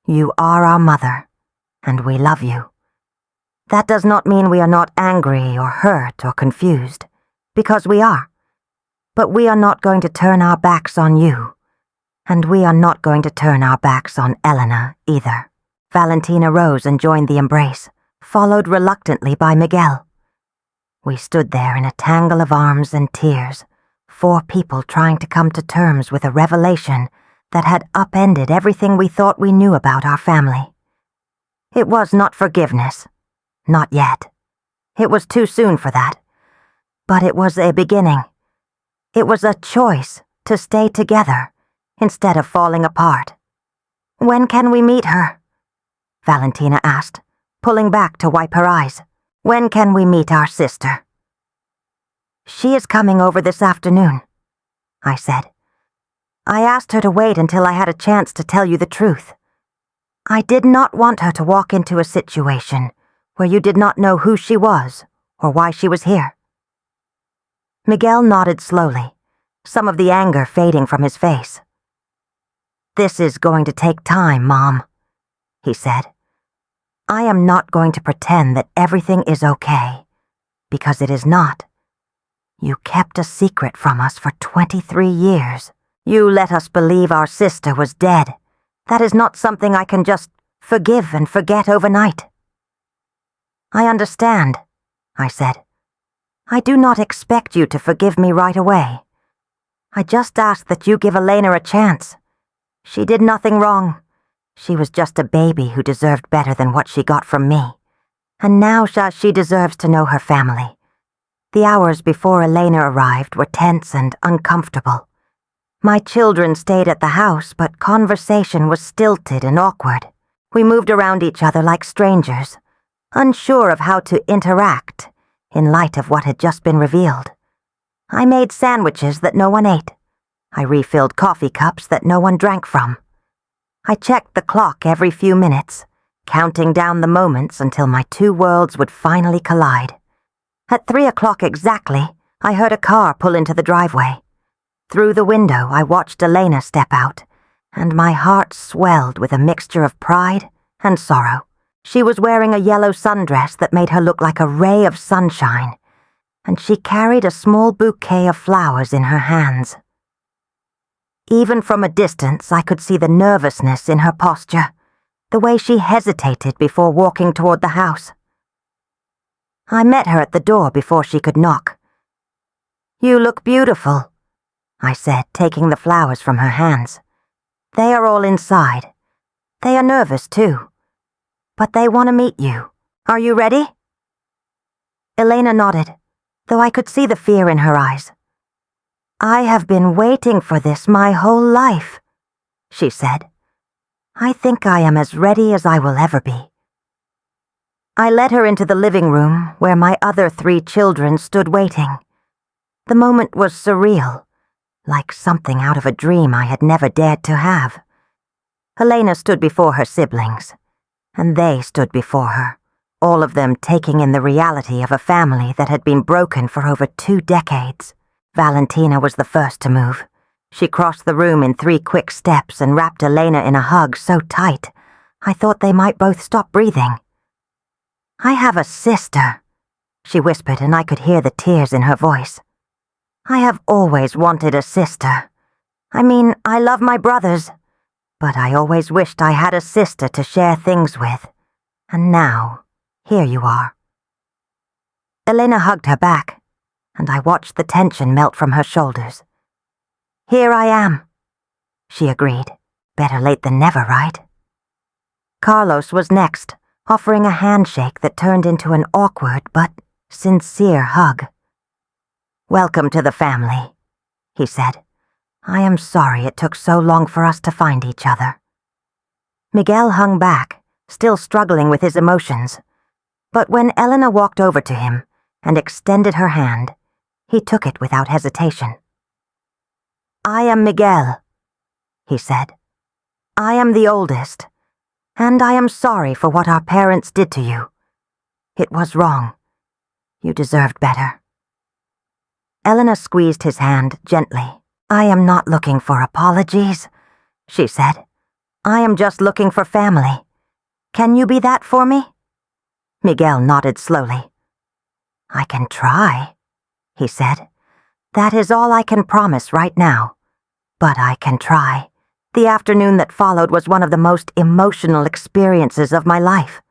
You are our mother, and we love you. That does not mean we are not angry or hurt or confused, because we are. But we are not going to turn our backs on you, and we are not going to turn our backs on Elena either." Valentina rose and joined the embrace, followed reluctantly by Miguel. We stood there in a tangle of arms and tears, 4 people trying to come to terms with a revelation that had upended everything we thought we knew about our family. It was not forgiveness. Not yet. It was too soon for that. But it was a beginning. It was a choice to stay together instead of falling apart. "When can we meet her?" Valentina asked, pulling back to wipe her eyes. "When can we meet our sister?" "She is coming over this afternoon," I said. "I asked her to wait until I had a chance to tell you the truth. I did not want her to walk into a situation where you did not know who she was or why she was here." Miguel nodded slowly, some of the anger fading from his face. "This is going to take time, Mom," he said. "I am not going to pretend that everything is okay, because it is not. You kept a secret from us for 23 years. You let us believe our sister was dead. That is not something I can just forgive and forget overnight." "I understand," I said. "I do not expect you to forgive me right away. I just ask that you give Elena a chance. She did nothing wrong. She was just a baby who deserved better than what she got from me. And now she deserves to know her family." The hours before Elena arrived were tense and uncomfortable. My children stayed at the house, but conversation was stilted and awkward. We moved around each other like strangers, unsure of how to interact in light of what had just been revealed. I made sandwiches that no one ate. I refilled coffee cups that no one drank from. I checked the clock every few minutes, counting down the moments until my 2 worlds would finally collide. At 3 o'clock exactly, I heard a car pull into the driveway. Through the window, I watched Elena step out, and my heart swelled with a mixture of pride and sorrow. She was wearing a yellow sundress that made her look like a ray of sunshine, and she carried a small bouquet of flowers in her hands. Even from a distance, I could see the nervousness in her posture, the way she hesitated before walking toward the house. I met her at the door before she could knock. "You look beautiful," I said, taking the flowers from her hands. "They are all inside. They are nervous, too. But they want to meet you. Are you ready?" Elena nodded, though I could see the fear in her eyes. "I have been waiting for this my whole life," she said. "I think I am as ready as I will ever be." I led her into the living room where my other 3 children stood waiting. The moment was surreal, like something out of a dream I had never dared to have. Elena stood before her siblings, and they stood before her, all of them taking in the reality of a family that had been broken for over 2 decades. Valentina was the first to move. She crossed the room in 3 quick steps and wrapped Elena in a hug so tight, I thought they might both stop breathing. "I have a sister," she whispered, and I could hear the tears in her voice. "I have always wanted a sister. I mean, I love my brothers, but I always wished I had a sister to share things with. And now, here you are." Elena hugged her back, and I watched the tension melt from her shoulders. "Here I am," she agreed. Better late than never, right? Carlos was next, offering a handshake that turned into an awkward but sincere hug. "Welcome to the family," he said. "I am sorry it took so long for us to find each other." Miguel hung back, still struggling with his emotions. But when Elena walked over to him and extended her hand, he took it without hesitation. "I am Miguel," he said. "I am the oldest, and I am sorry for what our parents did to you. It was wrong. You deserved better." Elena squeezed his hand gently. "I am not looking for apologies," she said. "I am just looking for family. Can you be that for me?" Miguel nodded slowly. "I can try," he said. "That is all I can promise right now. But I can try." The afternoon that followed was one of the most emotional experiences of my life.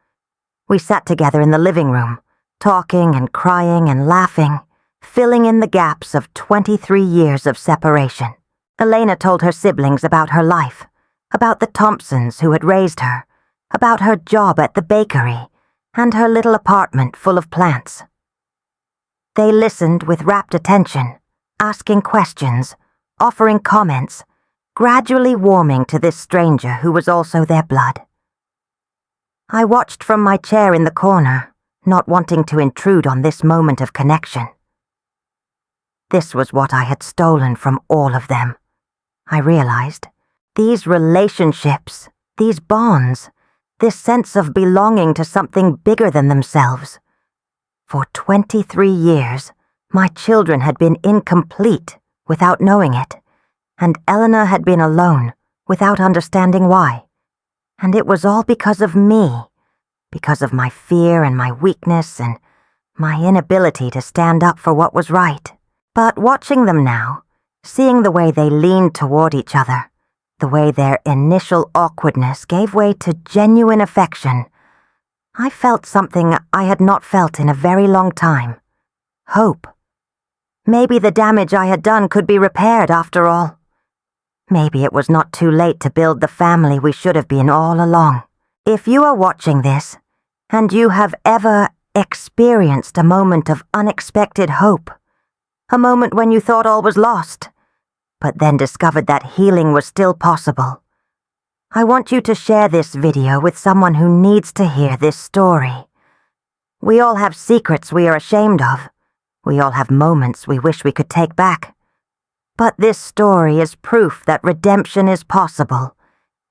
We sat together in the living room, talking and crying and laughing, filling in the gaps of 23 years of separation. Elena told her siblings about her life, about the Thompsons who had raised her, about her job at the bakery, and her little apartment full of plants. They listened with rapt attention, asking questions, offering comments, gradually warming to this stranger who was also their blood. I watched from my chair in the corner, not wanting to intrude on this moment of connection. This was what I had stolen from all of them. I realized. These relationships, these bonds, this sense of belonging to something bigger than themselves. For 23 years, my children had been incomplete without knowing it, and Elena had been alone without understanding why. And it was all because of me, because of my fear and my weakness and my inability to stand up for what was right. But watching them now, seeing the way they leaned toward each other, the way their initial awkwardness gave way to genuine affection, I felt something I had not felt in a very long time. Hope. Maybe the damage I had done could be repaired after all. Maybe it was not too late to build the family we should have been all along. If you are watching this, and you have ever experienced a moment of unexpected hope, a moment when you thought all was lost, but then discovered that healing was still possible, I want you to share this video with someone who needs to hear this story. We all have secrets we are ashamed of. We all have moments we wish we could take back. But this story is proof that redemption is possible,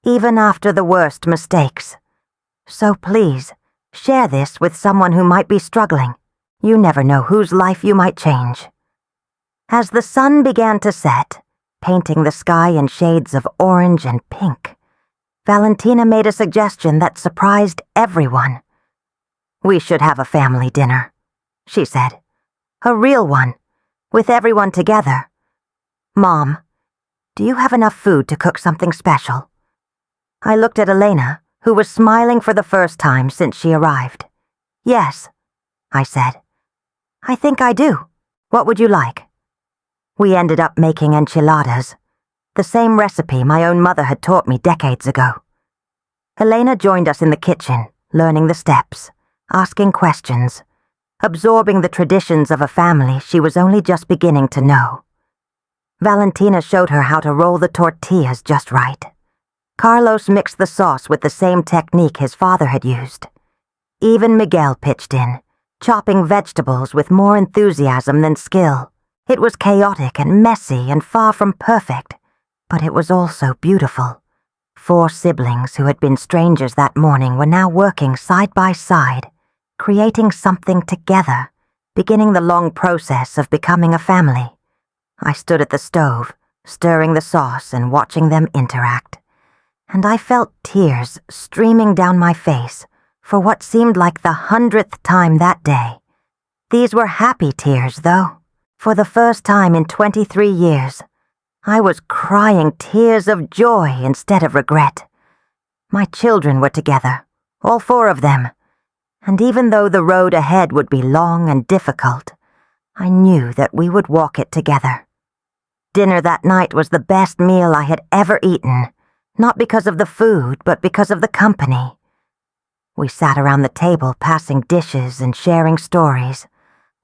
even after the worst mistakes. So please, share this with someone who might be struggling. You never know whose life you might change. As the sun began to set, painting the sky in shades of orange and pink, Valentina made a suggestion that surprised everyone. "We should have a family dinner," she said. "A real one, with everyone together. Mom, do you have enough food to cook something special?" I looked at Elena, who was smiling for the first time since she arrived. "Yes," I said. "I think I do. What would you like?" We ended up making enchiladas, the same recipe my own mother had taught me decades ago. Elena joined us in the kitchen, learning the steps, asking questions, absorbing the traditions of a family she was only just beginning to know. Valentina showed her how to roll the tortillas just right. Carlos mixed the sauce with the same technique his father had used. Even Miguel pitched in, chopping vegetables with more enthusiasm than skill. It was chaotic and messy and far from perfect, but it was also beautiful. 4 siblings who had been strangers that morning were now working side by side, creating something together, beginning the long process of becoming a family. I stood at the stove, stirring the sauce and watching them interact, and I felt tears streaming down my face for what seemed like the 100th time that day. These were happy tears, though. For the first time in 23 years, I was crying tears of joy instead of regret. My children were together, all 4 of them, and even though the road ahead would be long and difficult, I knew that we would walk it together. Dinner that night was the best meal I had ever eaten, not because of the food, but because of the company. We sat around the table passing dishes and sharing stories,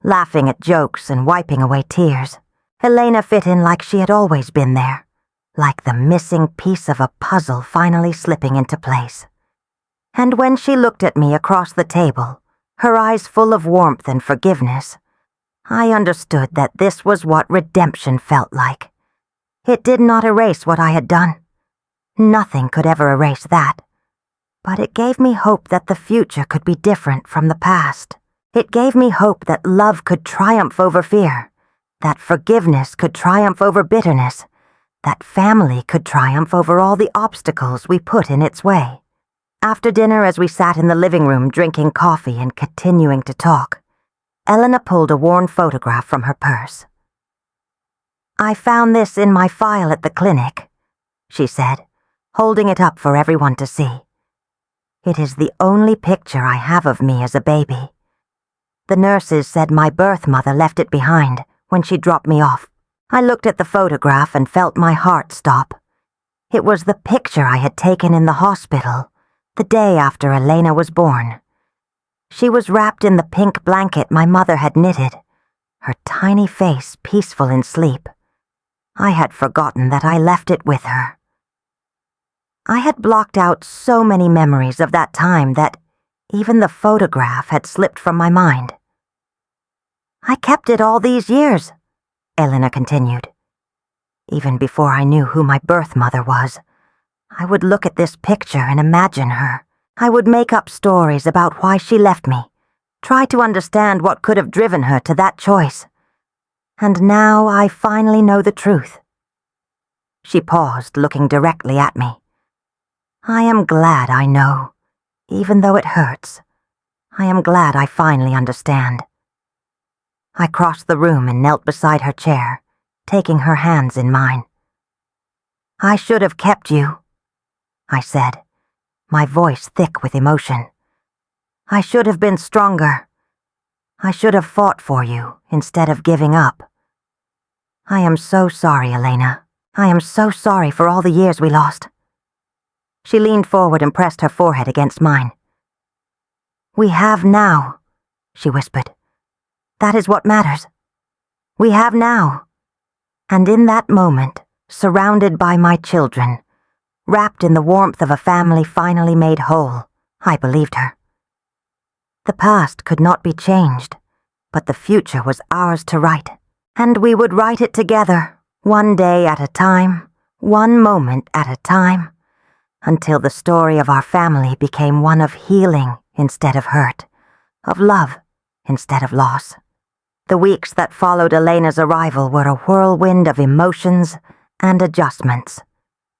laughing at jokes and wiping away tears. Elena fit in like she had always been there, like the missing piece of a puzzle finally slipping into place. And when she looked at me across the table, her eyes full of warmth and forgiveness, I understood that this was what redemption felt like. It did not erase what I had done. Nothing could ever erase that. But it gave me hope that the future could be different from the past. It gave me hope that love could triumph over fear, that forgiveness could triumph over bitterness, that family could triumph over all the obstacles we put in its way. After dinner, as we sat in the living room drinking coffee and continuing to talk, Elena pulled a worn photograph from her purse. "I found this in my file at the clinic," she said, holding it up for everyone to see. "It is the only picture I have of me as a baby. The nurses said my birth mother left it behind when she dropped me off. I looked at the photograph and felt my heart stop. It was the picture I had taken in the hospital the day after Elena was born. She was wrapped in the pink blanket my mother had knitted, her tiny face peaceful in sleep. I had forgotten that I left it with her. I had blocked out so many memories of that time that even the photograph had slipped from my mind. I kept it all these years," Elena continued. "Even before I knew who my birth mother was, I would look at this picture and imagine her. I would make up stories about why she left me, try to understand what could have driven her to that choice. And now I finally know the truth." She paused, looking directly at me. "I am glad I know, even though it hurts. I am glad I finally understand." I crossed the room and knelt beside her chair, taking her hands in mine. "I should have kept you," I said, my voice thick with emotion. "I should have been stronger. I should have fought for you instead of giving up. I am so sorry, Elena. I am so sorry for all the years we lost." She leaned forward and pressed her forehead against mine. "We have now," she whispered. "That is what matters. We have now." And in that moment, surrounded by my children, wrapped in the warmth of a family finally made whole, I believed her. The past could not be changed, but the future was ours to write, and we would write it together, one day at a time, one moment at a time, until the story of our family became one of healing instead of hurt, of love instead of loss. The weeks that followed Elena's arrival were a whirlwind of emotions and adjustments.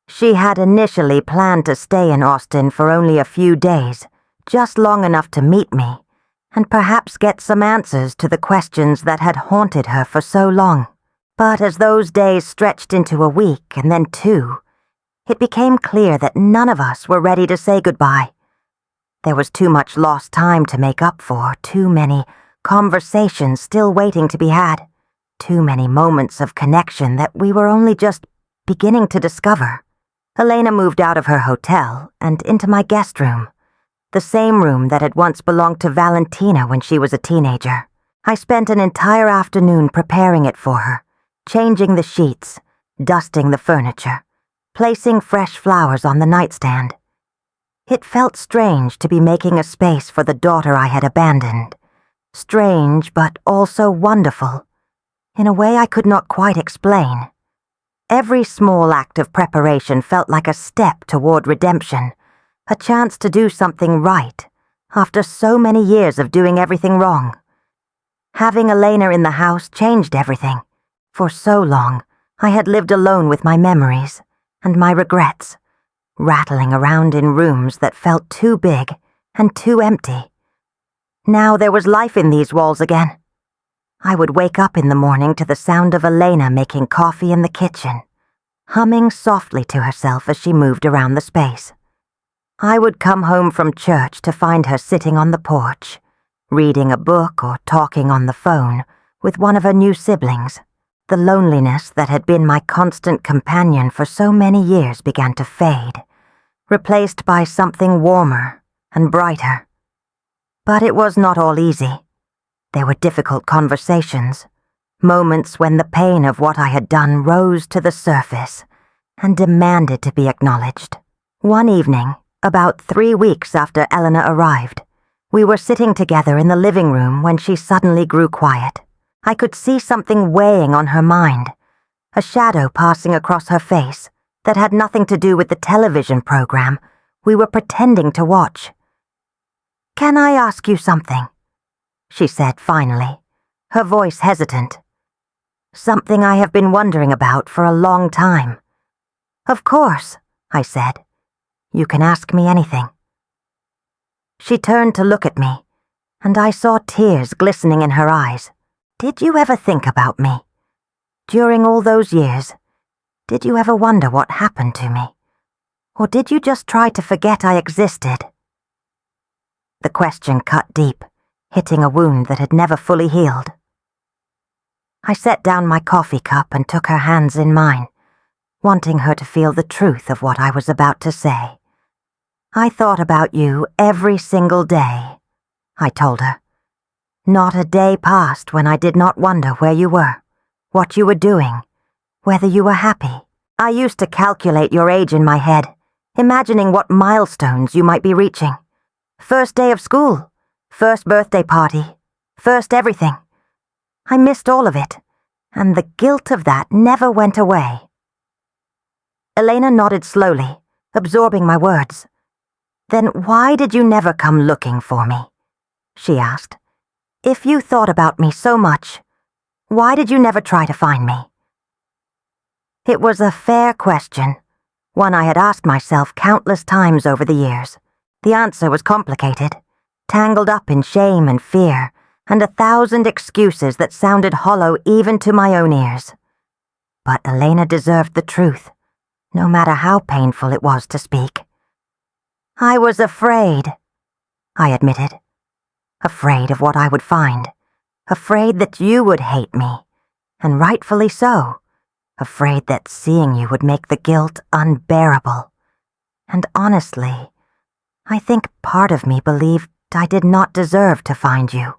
She had initially planned to stay in Austin for only a few days, just long enough to meet me, and perhaps get some answers to the questions that had haunted her for so long. But as those days stretched into a week and then 2, it became clear that none of us were ready to say goodbye. There was too much lost time to make up for, too many conversations still waiting to be had, too many moments of connection that we were only just beginning to discover. Elena moved out of her hotel and into my guest room, the same room that had once belonged to Valentina when she was a teenager. I spent an entire afternoon preparing it for her, changing the sheets, dusting the furniture, placing fresh flowers on the nightstand. It felt strange to be making a space for the daughter I had abandoned. Strange, but also wonderful, in a way I could not quite explain. Every small act of preparation felt like a step toward redemption, a chance to do something right, after so many years of doing everything wrong. Having Elena in the house changed everything. For so long, I had lived alone with my memories and my regrets, rattling around in rooms that felt too big and too empty. Now there was life in these walls again. I would wake up in the morning to the sound of Elena making coffee in the kitchen, humming softly to herself as she moved around the space. I would come home from church to find her sitting on the porch, reading a book or talking on the phone with one of her new siblings. The loneliness that had been my constant companion for so many years began to fade, replaced by something warmer and brighter. But it was not all easy. There were difficult conversations, moments when the pain of what I had done rose to the surface and demanded to be acknowledged. One evening, About 3 weeks after Elena arrived, we were sitting together in the living room when she suddenly grew quiet. I could see something weighing on her mind, a shadow passing across her face that had nothing to do with the television program we were pretending to watch. "Can I ask you something?" she said finally, her voice hesitant. "Something I have been wondering about for a long time." "Of course," I said. "You can ask me anything." She turned to look at me, and I saw tears glistening in her eyes. "Did you ever think about me? During all those years, did you ever wonder what happened to me? Or did you just try to forget I existed?" The question cut deep, hitting a wound that had never fully healed. I set down my coffee cup and took her hands in mine, wanting her to feel the truth of what I was about to say. "I thought about you every single day," I told her. "Not a day passed when I did not wonder where you were, what you were doing, whether you were happy. I used to calculate your age in my head, imagining what milestones you might be reaching. First day of school, first birthday party, first everything. I missed all of it, and the guilt of that never went away." Elena nodded slowly, absorbing my words. "Then why did you never come looking for me?" she asked. "If you thought about me so much, why did you never try to find me?" It was a fair question, one I had asked myself countless times over the years. The answer was complicated, tangled up in shame and fear, and 1,000 excuses that sounded hollow even to my own ears. But Elena deserved the truth, no matter how painful it was to speak. "I was afraid," I admitted. "Afraid of what I would find. Afraid that you would hate me, and rightfully so. Afraid that seeing you would make the guilt unbearable. And honestly, I think part of me believed I did not deserve to find you.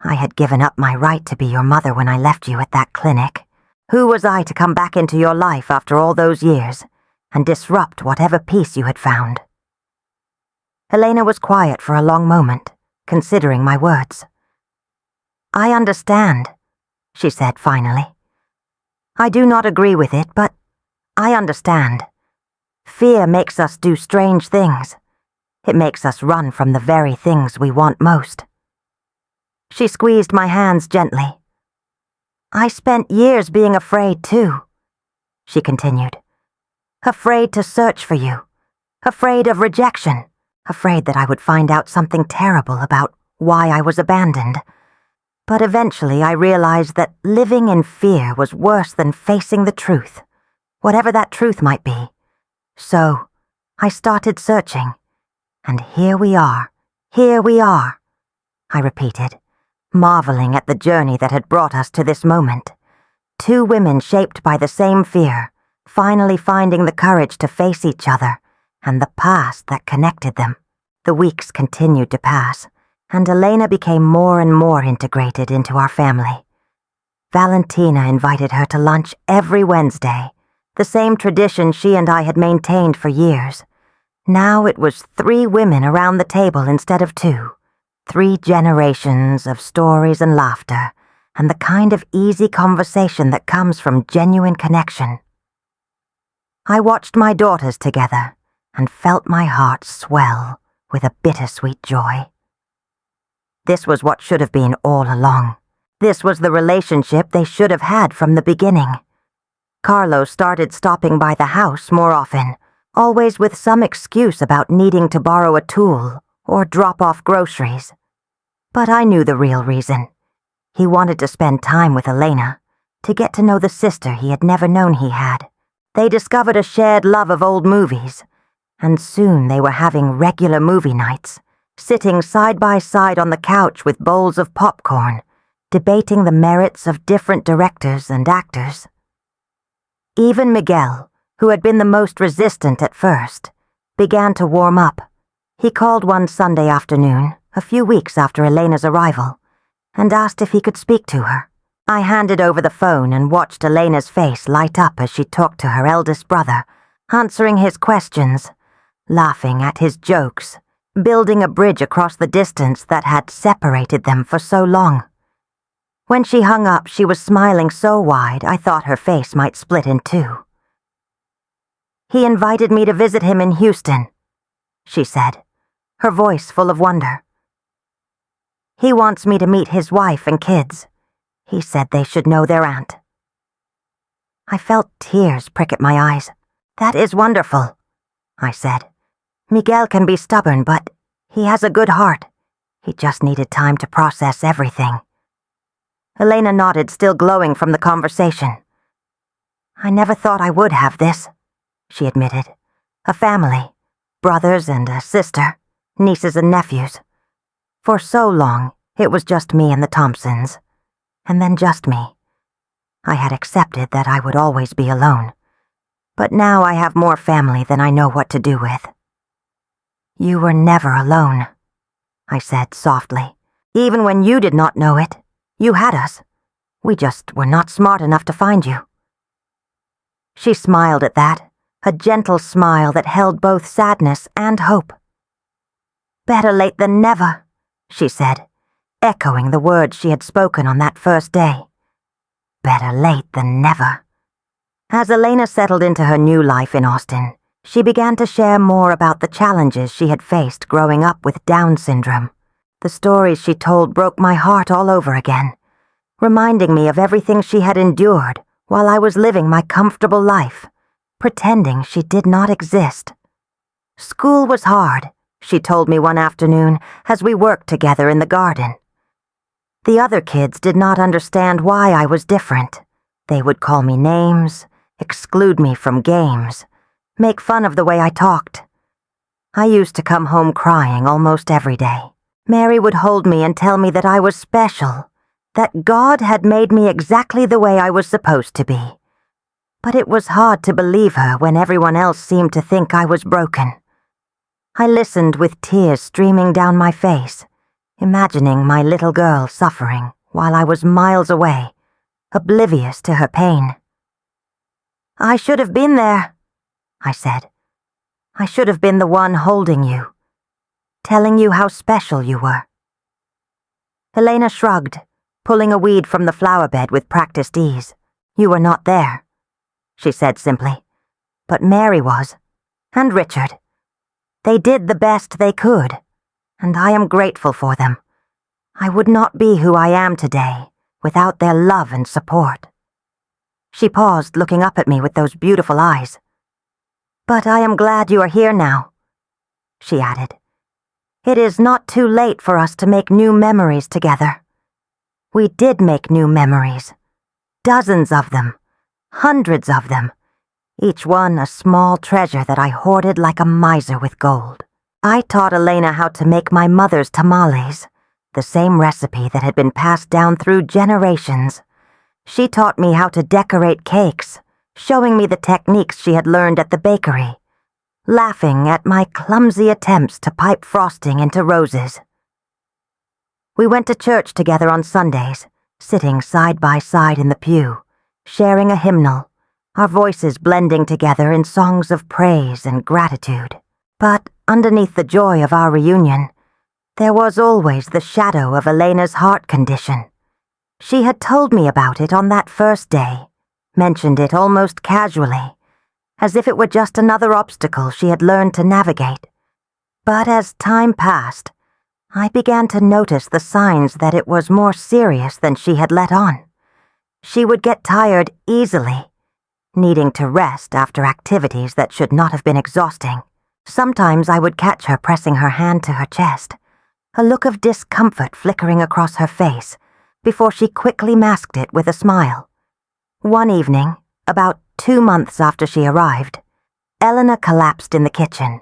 I had given up my right to be your mother when I left you at that clinic. Who was I to come back into your life after all those years and disrupt whatever peace you had found?" Elena was quiet for a long moment, considering my words. "I understand," she said finally. "I do not agree with it, but I understand. Fear makes us do strange things. It makes us run from the very things we want most." She squeezed my hands gently. "I spent years being afraid too," she continued. "Afraid to search for you. Afraid of rejection. Afraid that I would find out something terrible about why I was abandoned. But eventually I realized that living in fear was worse than facing the truth, whatever that truth might be. So I started searching. And here we are, I repeated, marveling at the journey that had brought us to this moment. 2 women shaped by the same fear, finally finding the courage to face each other and the past that connected them. The weeks continued to pass, and Elena became more and more integrated into our family. Valentina invited her to lunch every Wednesday, the same tradition she and I had maintained for years. Now it was 3 women around the table instead of 2. 3 generations of stories and laughter, and the kind of easy conversation that comes from genuine connection. I watched my daughters together and felt my heart swell with a bittersweet joy. This was what should have been all along. This was the relationship they should have had from the beginning. Carlo started stopping by the house more often, always with some excuse about needing to borrow a tool or drop off groceries. But I knew the real reason. He wanted to spend time with Elena, to get to know the sister he had never known he had. They discovered a shared love of old movies, and soon they were having regular movie nights, sitting side by side on the couch with bowls of popcorn, debating the merits of different directors and actors. Even Miguel, who had been the most resistant at first, began to warm up. He called one Sunday afternoon, a few weeks after Elena's arrival, and asked if he could speak to her. I handed over the phone and watched Elena's face light up as she talked to her eldest brother, answering his questions, laughing at his jokes, building a bridge across the distance that had separated them for so long. When she hung up, she was smiling so wide I thought her face might split in two. "He invited me to visit him in Houston," she said, her voice full of wonder. "He wants me to meet his wife and kids. He said they should know their aunt." I felt tears prick at my eyes. "That is wonderful," I said. "Miguel can be stubborn, but he has a good heart. He just needed time to process everything." Elena nodded, still glowing from the conversation. "I never thought I would have this," she admitted. "A family, brothers and a sister, nieces and nephews. For so long, it was just me and the Thompsons, and then just me. I had accepted that I would always be alone, but now I have more family than I know what to do with." "You were never alone," I said softly. "Even when you did not know it, you had us. We just were not smart enough to find you." She smiled at that, a gentle smile that held both sadness and hope. "Better late than never," she said, echoing the words she had spoken on that first day. Better late than never. As Elena settled into her new life in Austin, she began to share more about the challenges she had faced growing up with Down syndrome. The stories she told broke my heart all over again, reminding me of everything she had endured while I was living my comfortable life, pretending she did not exist. "School was hard," she told me one afternoon as we worked together in the garden. The other kids did not understand why I was different. They would call me names, exclude me from games, make fun of the way I talked. I used to come home crying almost every day. Mary would hold me and tell me that I was special, that God had made me exactly the way I was supposed to be. But it was hard to believe her when everyone else seemed to think I was broken. I listened with tears streaming down my face, imagining my little girl suffering while I was miles away, oblivious to her pain. "I should have been there," I said. "I should have been the one holding you, telling you how special you were." Elena shrugged, pulling a weed from the flower bed with practiced ease. "You were not there," she said simply. "But Mary was, and Richard. They did the best they could, and I am grateful for them. I would not be who I am today without their love and support." She paused, looking up at me with those beautiful eyes. "But I am glad you are here now," she added. "It is not too late for us to make new memories together." We did make new memories. Dozens of them. Hundreds of them. Each one a small treasure that I hoarded like a miser with gold. I taught Elena how to make my mother's tamales, the same recipe that had been passed down through generations. She taught me how to decorate cakes, showing me the techniques she had learned at the bakery, laughing at my clumsy attempts to pipe frosting into roses. We went to church together on Sundays, sitting side by side in the pew, sharing a hymnal, our voices blending together in songs of praise and gratitude. But underneath the joy of our reunion, there was always the shadow of Elena's heart condition. She had told me about it on that first day, mentioned it almost casually, as if it were just another obstacle she had learned to navigate. But as time passed, I began to notice the signs that it was more serious than she had let on. She would get tired easily, needing to rest after activities that should not have been exhausting. Sometimes I would catch her pressing her hand to her chest, a look of discomfort flickering across her face, before she quickly masked it with a smile. One evening, about 2 months after she arrived, Elena collapsed in the kitchen.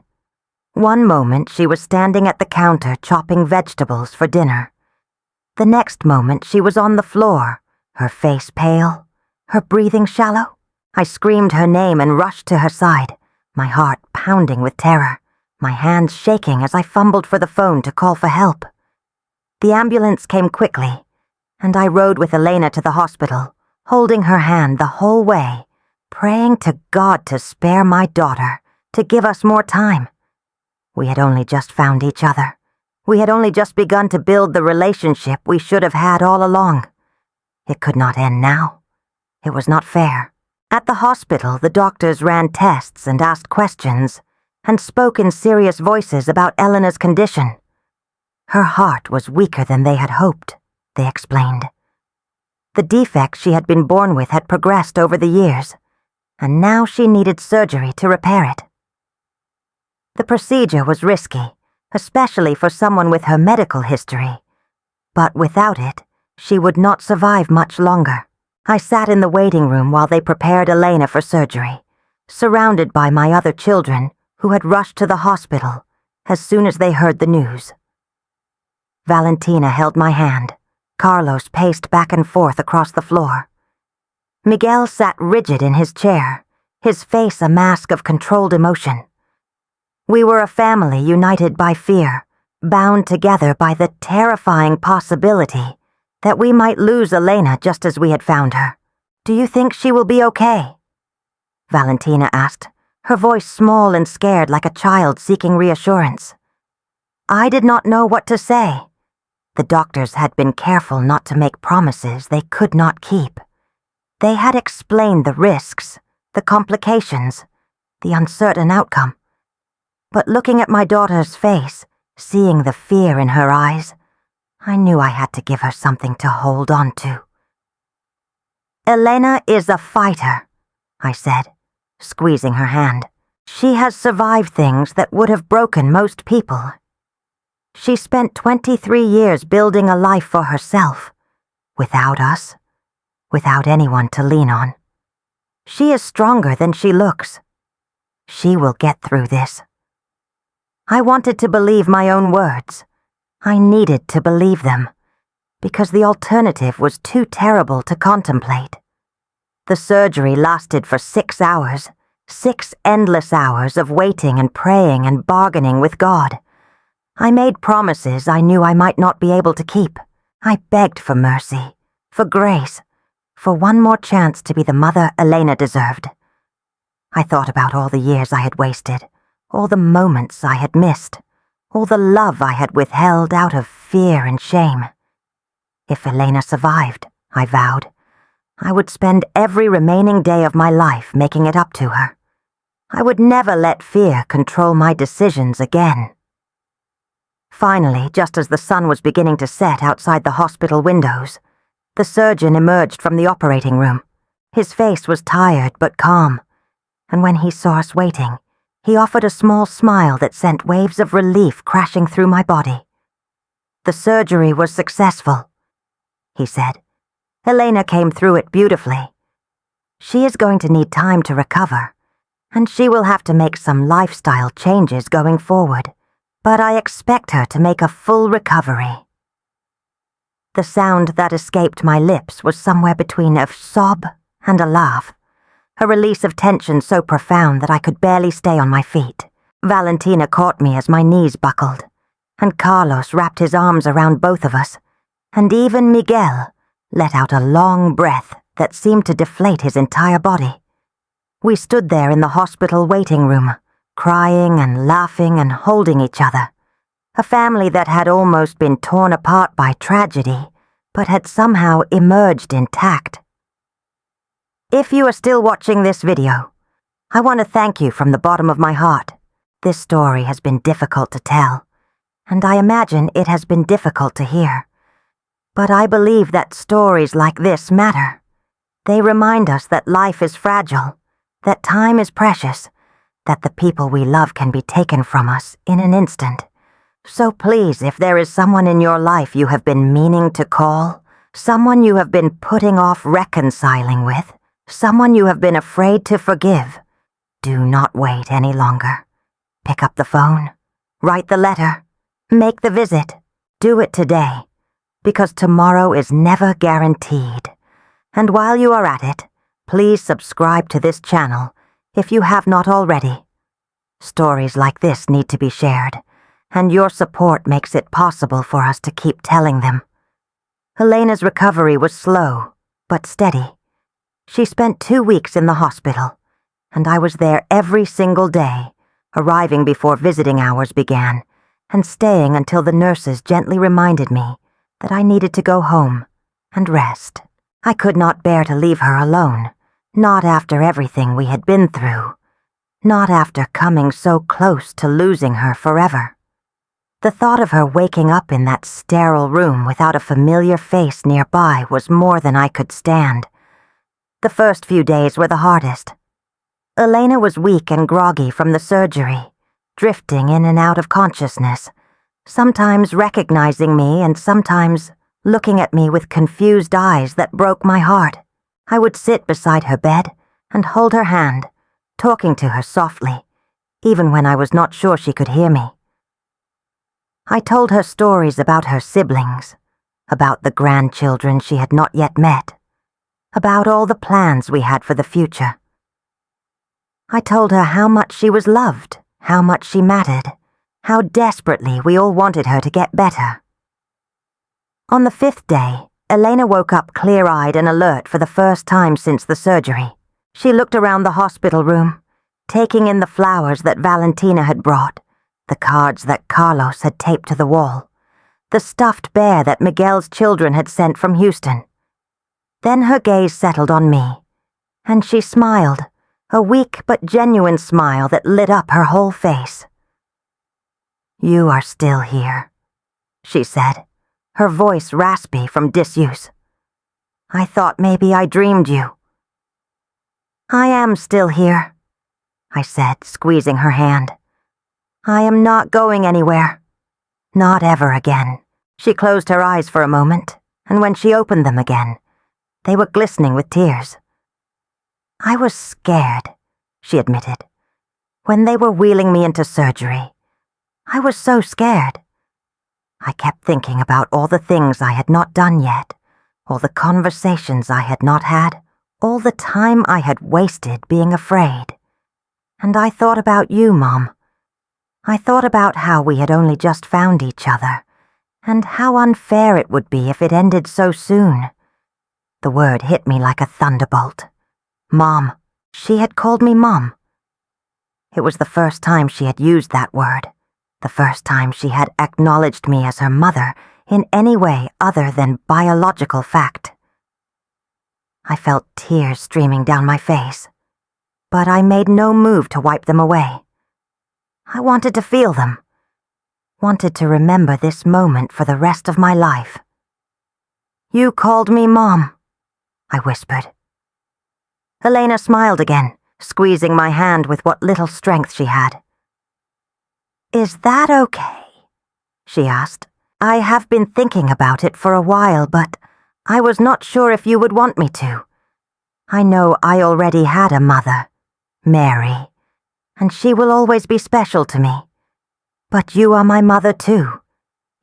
One moment she was standing at the counter chopping vegetables for dinner. The next moment she was on the floor, her face pale, her breathing shallow. I screamed her name and rushed to her side, my heart pounding with terror, my hands shaking as I fumbled for the phone to call for help. The ambulance came quickly, and I rode with Elena to the hospital, holding her hand the whole way, praying to God to spare my daughter, to give us more time, We had only just found each other. We had only just begun to build the relationship we should have had all along. It could not end now. It was not fair. At the hospital, the doctors ran tests and asked questions, and spoke in serious voices about Elena's condition. Her heart was weaker than they had hoped, they explained. The defect she had been born with had progressed over the years, and now she needed surgery to repair it. The procedure was risky, especially for someone with her medical history, but without it, she would not survive much longer. I sat in the waiting room while they prepared Elena for surgery, surrounded by my other children who had rushed to the hospital as soon as they heard the news. Valentina held my hand. Carlos paced back and forth across the floor. Miguel sat rigid in his chair, his face a mask of controlled emotion. We were a family united by fear, bound together by the terrifying possibility that we might lose Elena just as we had found her. "Do you think she will be okay?" Valentina asked, her voice small and scared like a child seeking reassurance. I did not know what to say. The doctors had been careful not to make promises they could not keep. They had explained the risks, the complications, the uncertain outcome. But looking at my daughter's face, seeing the fear in her eyes, I knew I had to give her something to hold on to. "Elena is a fighter," I said, squeezing her hand. "She has survived things that would have broken most people. She spent 23 years building a life for herself, without us, without anyone to lean on. She is stronger than she looks. She will get through this." I wanted to believe my own words. I needed to believe them, because the alternative was too terrible to contemplate. The surgery lasted for 6 hours, 6 endless hours of waiting and praying and bargaining with God. I made promises I knew I might not be able to keep. I begged for mercy, for grace, for one more chance to be the mother Elena deserved. I thought about all the years I had wasted, all the moments I had missed, all the love I had withheld out of fear and shame. If Elena survived, I vowed, I would spend every remaining day of my life making it up to her. I would never let fear control my decisions again. Finally, just as the sun was beginning to set outside the hospital windows, the surgeon emerged from the operating room. His face was tired but calm, and when he saw us waiting, he offered a small smile that sent waves of relief crashing through my body. "The surgery was successful," he said. "Elena came through it beautifully. She is going to need time to recover, and she will have to make some lifestyle changes going forward. But I expect her to make a full recovery." The sound that escaped my lips was somewhere between a sob and a laugh, a release of tension so profound that I could barely stay on my feet. Valentina caught me as my knees buckled, and Carlos wrapped his arms around both of us, and even Miguel let out a long breath that seemed to deflate his entire body. We stood there in the hospital waiting room, crying and laughing and holding each other, a family that had almost been torn apart by tragedy, but had somehow emerged intact. If you are still watching this video, I want to thank you from the bottom of my heart. This story has been difficult to tell, and I imagine it has been difficult to hear. But I believe that stories like this matter. They remind us that life is fragile, that time is precious, that the people we love can be taken from us in an instant. So please, if there is someone in your life you have been meaning to call, someone you have been putting off reconciling with, someone you have been afraid to forgive, do not wait any longer. Pick up the phone, write the letter, make the visit. Do it today, because tomorrow is never guaranteed. And while you are at it, please subscribe to this channel if you have not already. Stories like this need to be shared, and your support makes it possible for us to keep telling them. Elena's recovery was slow, but steady. She spent 2 weeks in the hospital, and I was there every single day, arriving before visiting hours began, and staying until the nurses gently reminded me that I needed to go home and rest. I could not bear to leave her alone, not after everything we had been through, not after coming so close to losing her forever. The thought of her waking up in that sterile room without a familiar face nearby was more than I could stand. The first few days were the hardest. Elena was weak and groggy from the surgery, drifting in and out of consciousness, sometimes recognizing me and sometimes looking at me with confused eyes that broke my heart. I would sit beside her bed and hold her hand, talking to her softly, even when I was not sure she could hear me. I told her stories about her siblings, about the grandchildren she had not yet met, about all the plans we had for the future. I told her how much she was loved, how much she mattered, how desperately we all wanted her to get better. On the 5th day, Elena woke up clear-eyed and alert for the first time since the surgery. She looked around the hospital room, taking in the flowers that Valentina had brought, the cards that Carlos had taped to the wall, the stuffed bear that Miguel's children had sent from Houston. Then her gaze settled on me, and she smiled, a weak but genuine smile that lit up her whole face. "You are still here," she said, her voice raspy from disuse. "I thought maybe I dreamed you." "I am still here," I said, squeezing her hand. "I am not going anywhere. Not ever again." She closed her eyes for a moment, and when she opened them again, they were glistening with tears. "I was scared," she admitted. "When they were wheeling me into surgery, I was so scared. I kept thinking about all the things I had not done yet, all the conversations I had not had, all the time I had wasted being afraid. And I thought about you, Mom. I thought about how we had only just found each other, and how unfair it would be if it ended so soon." The word hit me like a thunderbolt. Mom. She had called me Mom. It was the first time she had used that word, the first time she had acknowledged me as her mother in any way other than biological fact. I felt tears streaming down my face, but I made no move to wipe them away. I wanted to feel them, wanted to remember this moment for the rest of my life. "You called me Mom," I whispered. Elena smiled again, squeezing my hand with what little strength she had. "Is that okay?" she asked. "I have been thinking about it for a while, but I was not sure if you would want me to. I know I already had a mother, Mary, and she will always be special to me. But you are my mother too.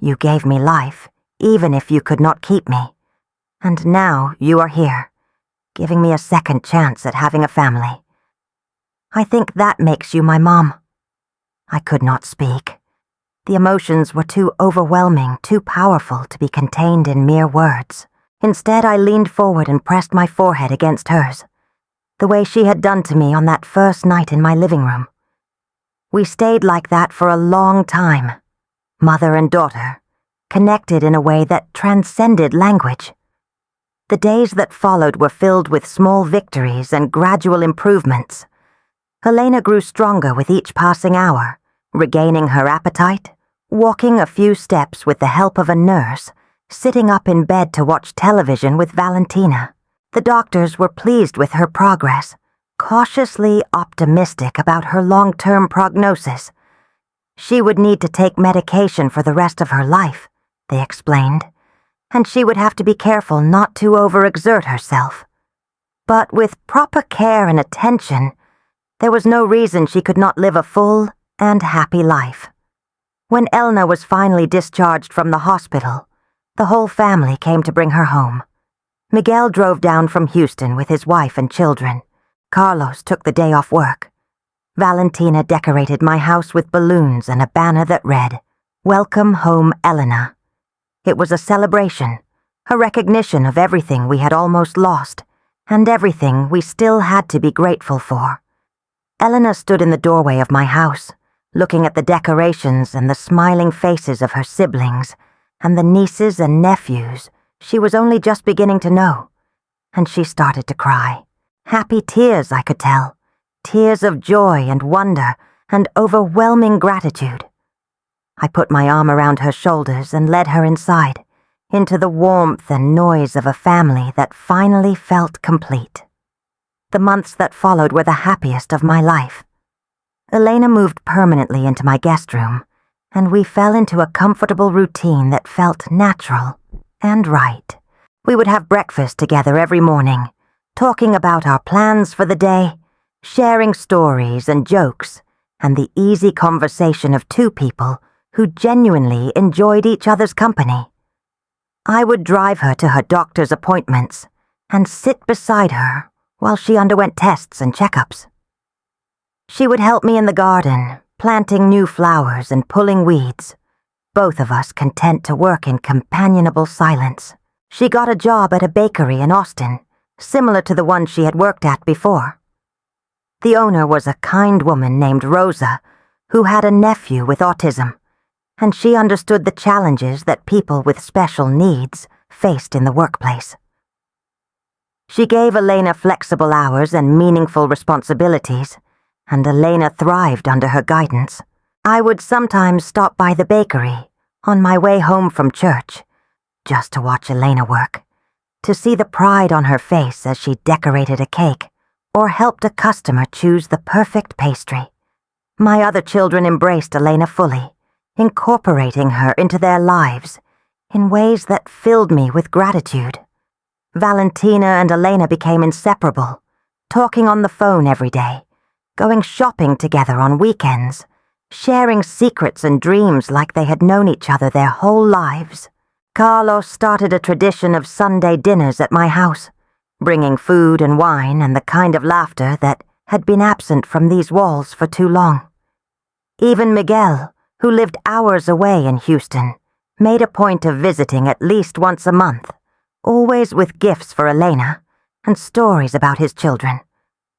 You gave me life, even if you could not keep me. And now you are here, giving me a second chance at having a family. I think that makes you my mom." I could not speak. The emotions were too overwhelming, too powerful to be contained in mere words. Instead, I leaned forward and pressed my forehead against hers, the way she had done to me on that first night in my living room. We stayed like that for a long time, mother and daughter, connected in a way that transcended language. The days that followed were filled with small victories and gradual improvements. Elena grew stronger with each passing hour, regaining her appetite, walking a few steps with the help of a nurse, sitting up in bed to watch television with Valentina. The doctors were pleased with her progress, cautiously optimistic about her long-term prognosis. She would need to take medication for the rest of her life, they explained, and she would have to be careful not to overexert herself. But with proper care and attention, there was no reason she could not live a full and happy life. When Elna was finally discharged from the hospital, the whole family came to bring her home. Miguel drove down from Houston with his wife and children. Carlos took the day off work. Valentina decorated my house with balloons and a banner that read, "Welcome home, Elena." It was a celebration, a recognition of everything we had almost lost, and everything we still had to be grateful for. Elena stood in the doorway of my house, looking at the decorations and the smiling faces of her siblings and the nieces and nephews she was only just beginning to know, and she started to cry. Happy tears, I could tell. Tears of joy and wonder and overwhelming gratitude. I put my arm around her shoulders and led her inside, into the warmth and noise of a family that finally felt complete. The months that followed were the happiest of my life. Elena moved permanently into my guest room, and we fell into a comfortable routine that felt natural and right. We would have breakfast together every morning, talking about our plans for the day, sharing stories and jokes, and the easy conversation of two people who genuinely enjoyed each other's company. I would drive her to her doctor's appointments and sit beside her while she underwent tests and checkups. She would help me in the garden, planting new flowers and pulling weeds, both of us content to work in companionable silence. She got a job at a bakery in Austin, similar to the one she had worked at before. The owner was a kind woman named Rosa, who had a nephew with autism, and she understood the challenges that people with special needs faced in the workplace. She gave Elena flexible hours and meaningful responsibilities, and Elena thrived under her guidance. I would sometimes stop by the bakery on my way home from church, just to watch Elena work, to see the pride on her face as she decorated a cake or helped a customer choose the perfect pastry. My other children embraced Elena fully, incorporating her into their lives in ways that filled me with gratitude. Valentina and Elena became inseparable, talking on the phone every day, going shopping together on weekends, sharing secrets and dreams like they had known each other their whole lives. Carlos started a tradition of Sunday dinners at my house, bringing food and wine and the kind of laughter that had been absent from these walls for too long. Even Miguel, who lived hours away in Houston, made a point of visiting at least once a month, always with gifts for Elena and stories about his children.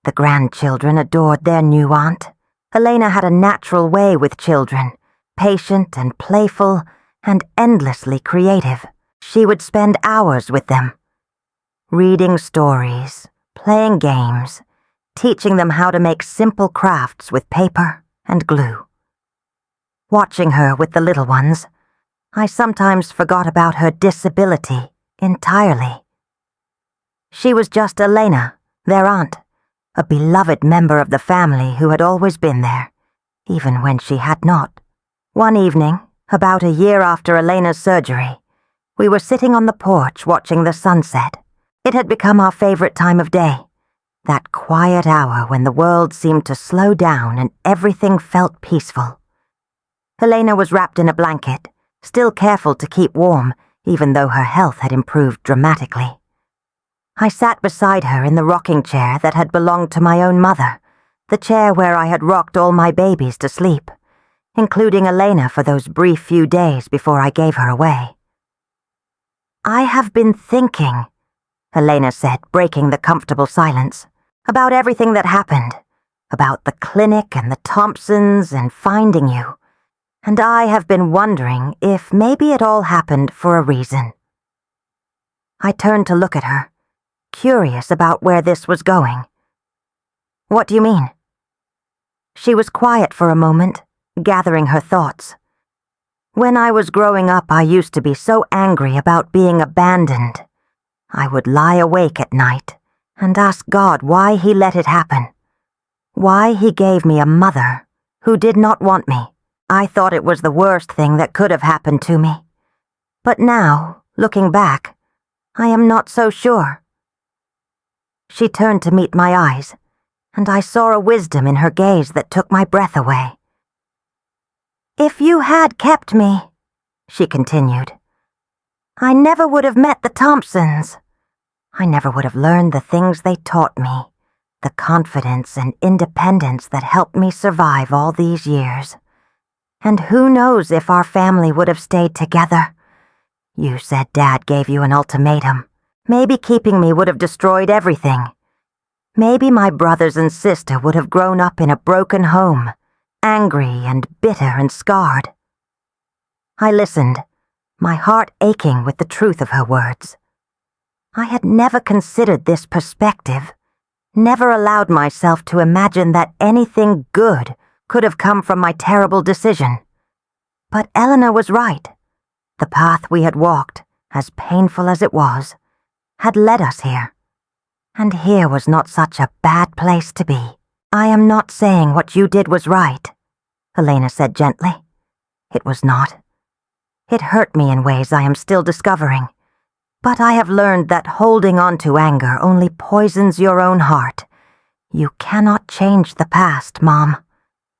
The grandchildren adored their new aunt. Elena had a natural way with children, patient and playful and endlessly creative. She would spend hours with them, reading stories, playing games, teaching them how to make simple crafts with paper and glue. Watching her with the little ones, I sometimes forgot about her disability entirely. She was just Elena, their aunt, a beloved member of the family who had always been there, even when she had not. One evening, about a year after Elena's surgery, we were sitting on the porch watching the sunset. It had become our favorite time of day, that quiet hour when the world seemed to slow down and everything felt peaceful. Elena was wrapped in a blanket, still careful to keep warm, even though her health had improved dramatically. I sat beside her in the rocking chair that had belonged to my own mother, the chair where I had rocked all my babies to sleep, including Elena for those brief few days before I gave her away. "I have been thinking," Elena said, breaking the comfortable silence, "about everything that happened, about the clinic and the Thompsons and finding you. And I have been wondering if maybe it all happened for a reason." I turned to look at her, curious about where this was going. "What do you mean?" She was quiet for a moment, gathering her thoughts. "When I was growing up, I used to be so angry about being abandoned. I would lie awake at night and ask God why He let it happen, why He gave me a mother who did not want me. I thought it was the worst thing that could have happened to me. But now, looking back, I am not so sure." She turned to meet my eyes, and I saw a wisdom in her gaze that took my breath away. "If you had kept me," she continued, "I never would have met the Thompsons. I never would have learned the things they taught me, the confidence and independence that helped me survive all these years. And who knows if our family would have stayed together. You said Dad gave you an ultimatum. Maybe keeping me would have destroyed everything. Maybe my brothers and sister would have grown up in a broken home, angry and bitter and scarred. I listened, my heart aching with the truth of her words. I had never considered this perspective, never allowed myself to imagine that anything good could have come from my terrible decision. But Eleanor was right. The path we had walked, as painful as it was, had led us here. And here was not such a bad place to be. I am not saying what you did was right, Elena said gently. It was not. It hurt me in ways I am still discovering. But I have learned that holding on to anger only poisons your own heart. You cannot change the past, Mom.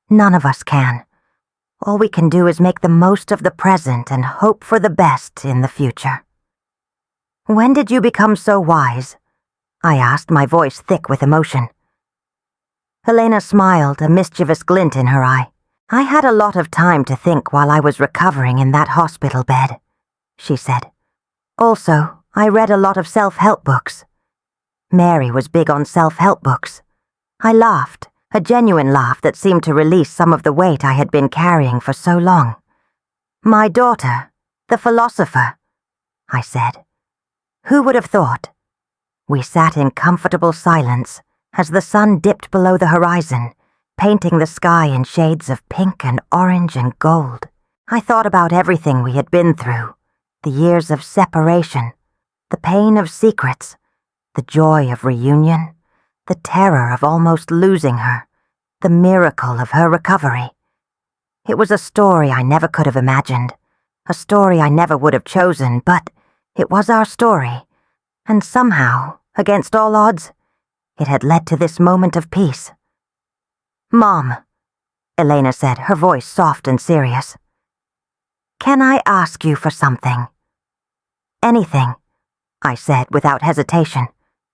None of us can. All we can do is make the most of the present and hope for the best in the future. When did you become so wise? I asked, my voice thick with emotion. Elena smiled, a mischievous glint in her eye. I had a lot of time to think while I was recovering in that hospital bed, she said. Also, I read a lot of self-help books. Mary was big on self-help books. I laughed, a genuine laugh that seemed to release some of the weight I had been carrying for so long. My daughter, the philosopher, I said. Who would have thought? We sat in comfortable silence as the sun dipped below the horizon, painting the sky in shades of pink and orange and gold. I thought about everything we had been through, the years of separation, the pain of secrets, the joy of reunion, the terror of almost losing her, the miracle of her recovery. It was a story I never could have imagined, a story I never would have chosen, but it was our story, and somehow, against all odds, it had led to this moment of peace. Mom, Elena said, her voice soft and serious. Can I ask you for something? Anything, I said without hesitation.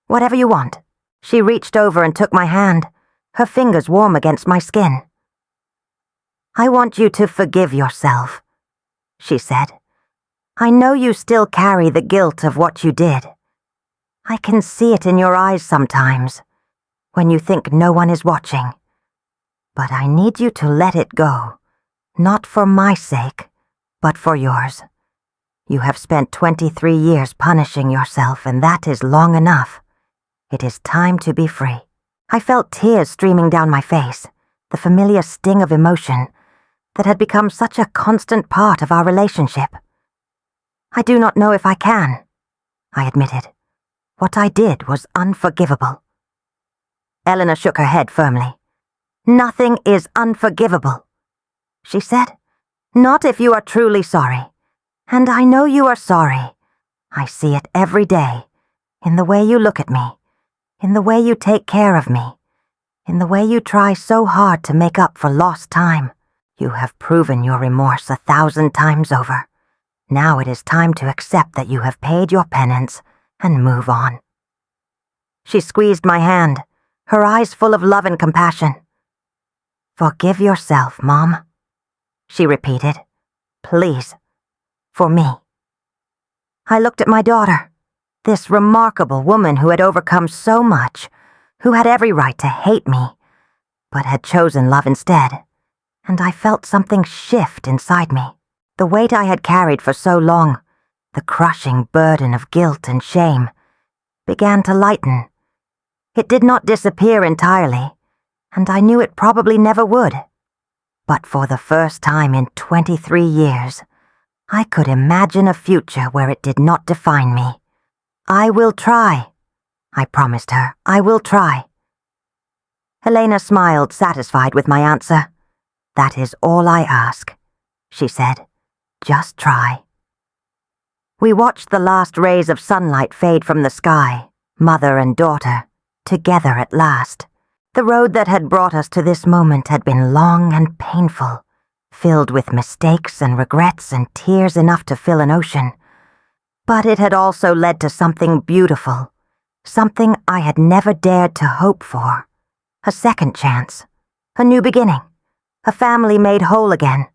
Whatever you want. She reached over and took my hand, her fingers warm against my skin. I want you to forgive yourself, she said. I know you still carry the guilt of what you did. I can see it in your eyes sometimes, when you think no one is watching. But I need you to let it go, not for my sake, but for yours. You have spent 23 years punishing yourself, and that is long enough. It is time to be free. I felt tears streaming down my face, the familiar sting of emotion that had become such a constant part of our relationship. I do not know if I can, I admitted. What I did was unforgivable. Eleanor shook her head firmly. Nothing is unforgivable, she said. Not if you are truly sorry. And I know you are sorry. I see it every day, in the way you look at me, in the way you take care of me, in the way you try so hard to make up for lost time. You have proven your remorse 1,000 times over. Now it is time to accept that you have paid your penance and move on. She squeezed my hand, her eyes full of love and compassion. Forgive yourself, Mom, she repeated. Please, for me. I looked at my daughter, this remarkable woman who had overcome so much, who had every right to hate me, but had chosen love instead, and I felt something shift inside me. The weight I had carried for so long, the crushing burden of guilt and shame, began to lighten. It did not disappear entirely, and I knew it probably never would. But for the first time in 23 years, I could imagine a future where it did not define me. I will try, I promised her. I will try. Elena smiled, satisfied with my answer. That is all I ask, she said. Just try. We watched the last rays of sunlight fade from the sky, mother and daughter, together at last. The road that had brought us to this moment had been long and painful, filled with mistakes and regrets and tears enough to fill an ocean. But it had also led to something beautiful, something I had never dared to hope for. A second chance, a new beginning, a family made whole again.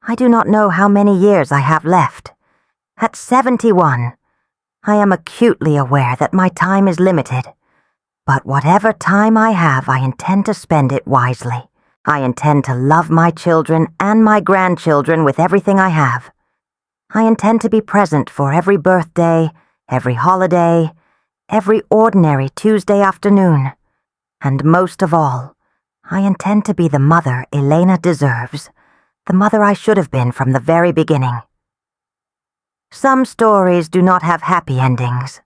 I do not know how many years I have left. At 71, I am acutely aware that my time is limited. But whatever time I have, I intend to spend it wisely. I intend to love my children and my grandchildren with everything I have. I intend to be present for every birthday, every holiday, every ordinary Tuesday afternoon. And most of all, I intend to be the mother Elena deserves, the mother I should have been from the very beginning. Some stories do not have happy endings.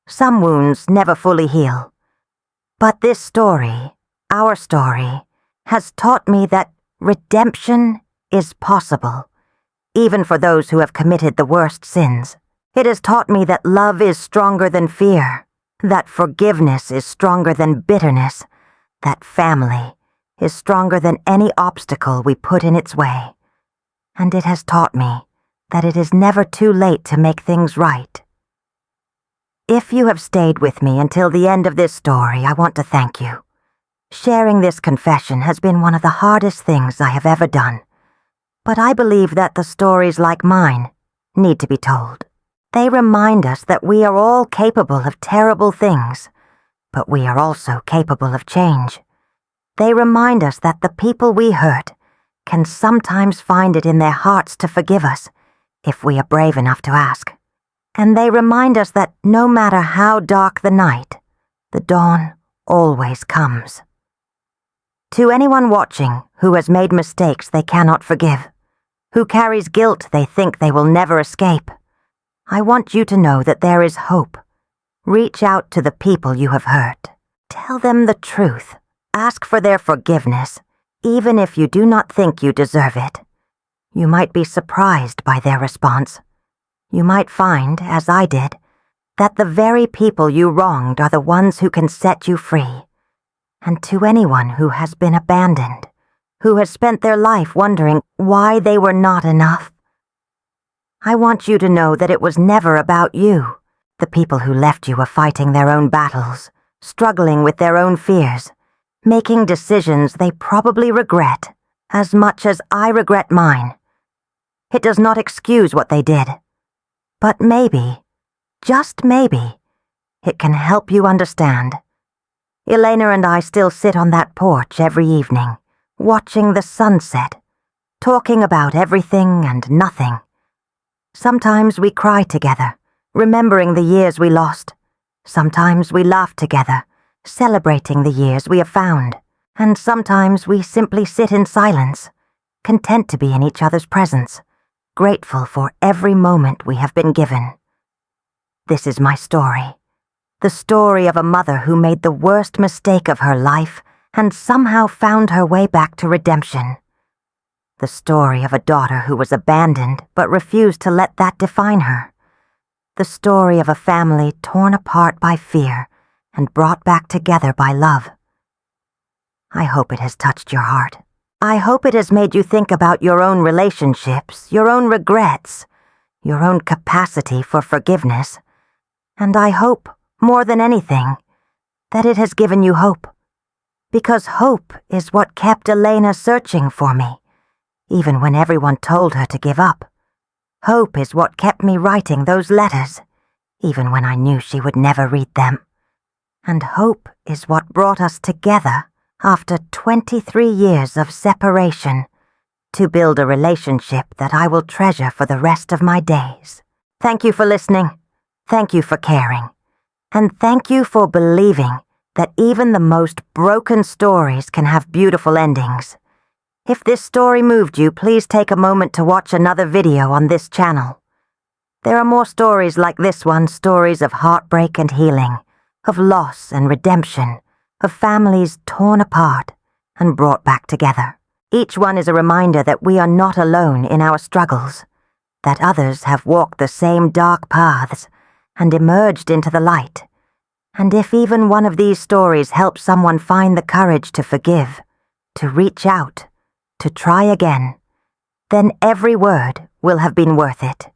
Some wounds never fully heal. But this story, our story, has taught me that redemption is possible, even for those who have committed the worst sins. It has taught me that love is stronger than fear, that forgiveness is stronger than bitterness, that family is stronger than any obstacle we put in its way. And it has taught me that it is never too late to make things right. If you have stayed with me until the end of this story, I want to thank you. Sharing this confession has been one of the hardest things I have ever done. But I believe that the stories like mine need to be told. They remind us that we are all capable of terrible things, but we are also capable of change. They remind us that the people we hurt can sometimes find it in their hearts to forgive us if we are brave enough to ask. And they remind us that no matter how dark the night, the dawn always comes. To anyone watching who has made mistakes they cannot forgive, who carries guilt they think they will never escape, I want you to know that there is hope. Reach out to the people you have hurt. Tell them the truth. Ask for their forgiveness, even if you do not think you deserve it. You might be surprised by their response. You might find, as I did, that the very people you wronged are the ones who can set you free. And to anyone who has been abandoned, who has spent their life wondering why they were not enough, I want you to know that it was never about you. The people who left you are fighting their own battles, struggling with their own fears, making decisions they probably regret as much as I regret mine. It does not excuse what they did, but maybe, just maybe, it can help you understand. Elena and I still sit on that porch every evening, watching the sunset, talking about everything and nothing. Sometimes we cry together, remembering the years we lost. Sometimes we laugh together, celebrating the years we have found. And sometimes we simply sit in silence, content to be in each other's presence, grateful for every moment we have been given. This is my story. The story of a mother who made the worst mistake of her life and somehow found her way back to redemption. The story of a daughter who was abandoned but refused to let that define her. The story of a family torn apart by fear and brought back together by love. I hope it has touched your heart. I hope it has made you think about your own relationships, your own regrets, your own capacity for forgiveness. And I hope, more than anything, that it has given you hope. Because hope is what kept Elena searching for me, even when everyone told her to give up. Hope is what kept me writing those letters, even when I knew she would never read them. And hope is what brought us together after 23 years of separation to build a relationship that I will treasure for the rest of my days. Thank you for listening. Thank you for caring. And thank you for believing that even the most broken stories can have beautiful endings. If this story moved you, please take a moment to watch another video on this channel. There are more stories like this one, stories of heartbreak and healing, of loss and redemption, of families torn apart and brought back together. Each one is a reminder that we are not alone in our struggles, that others have walked the same dark paths and emerged into the light. And if even one of these stories helps someone find the courage to forgive, to reach out, to try again, then every word will have been worth it.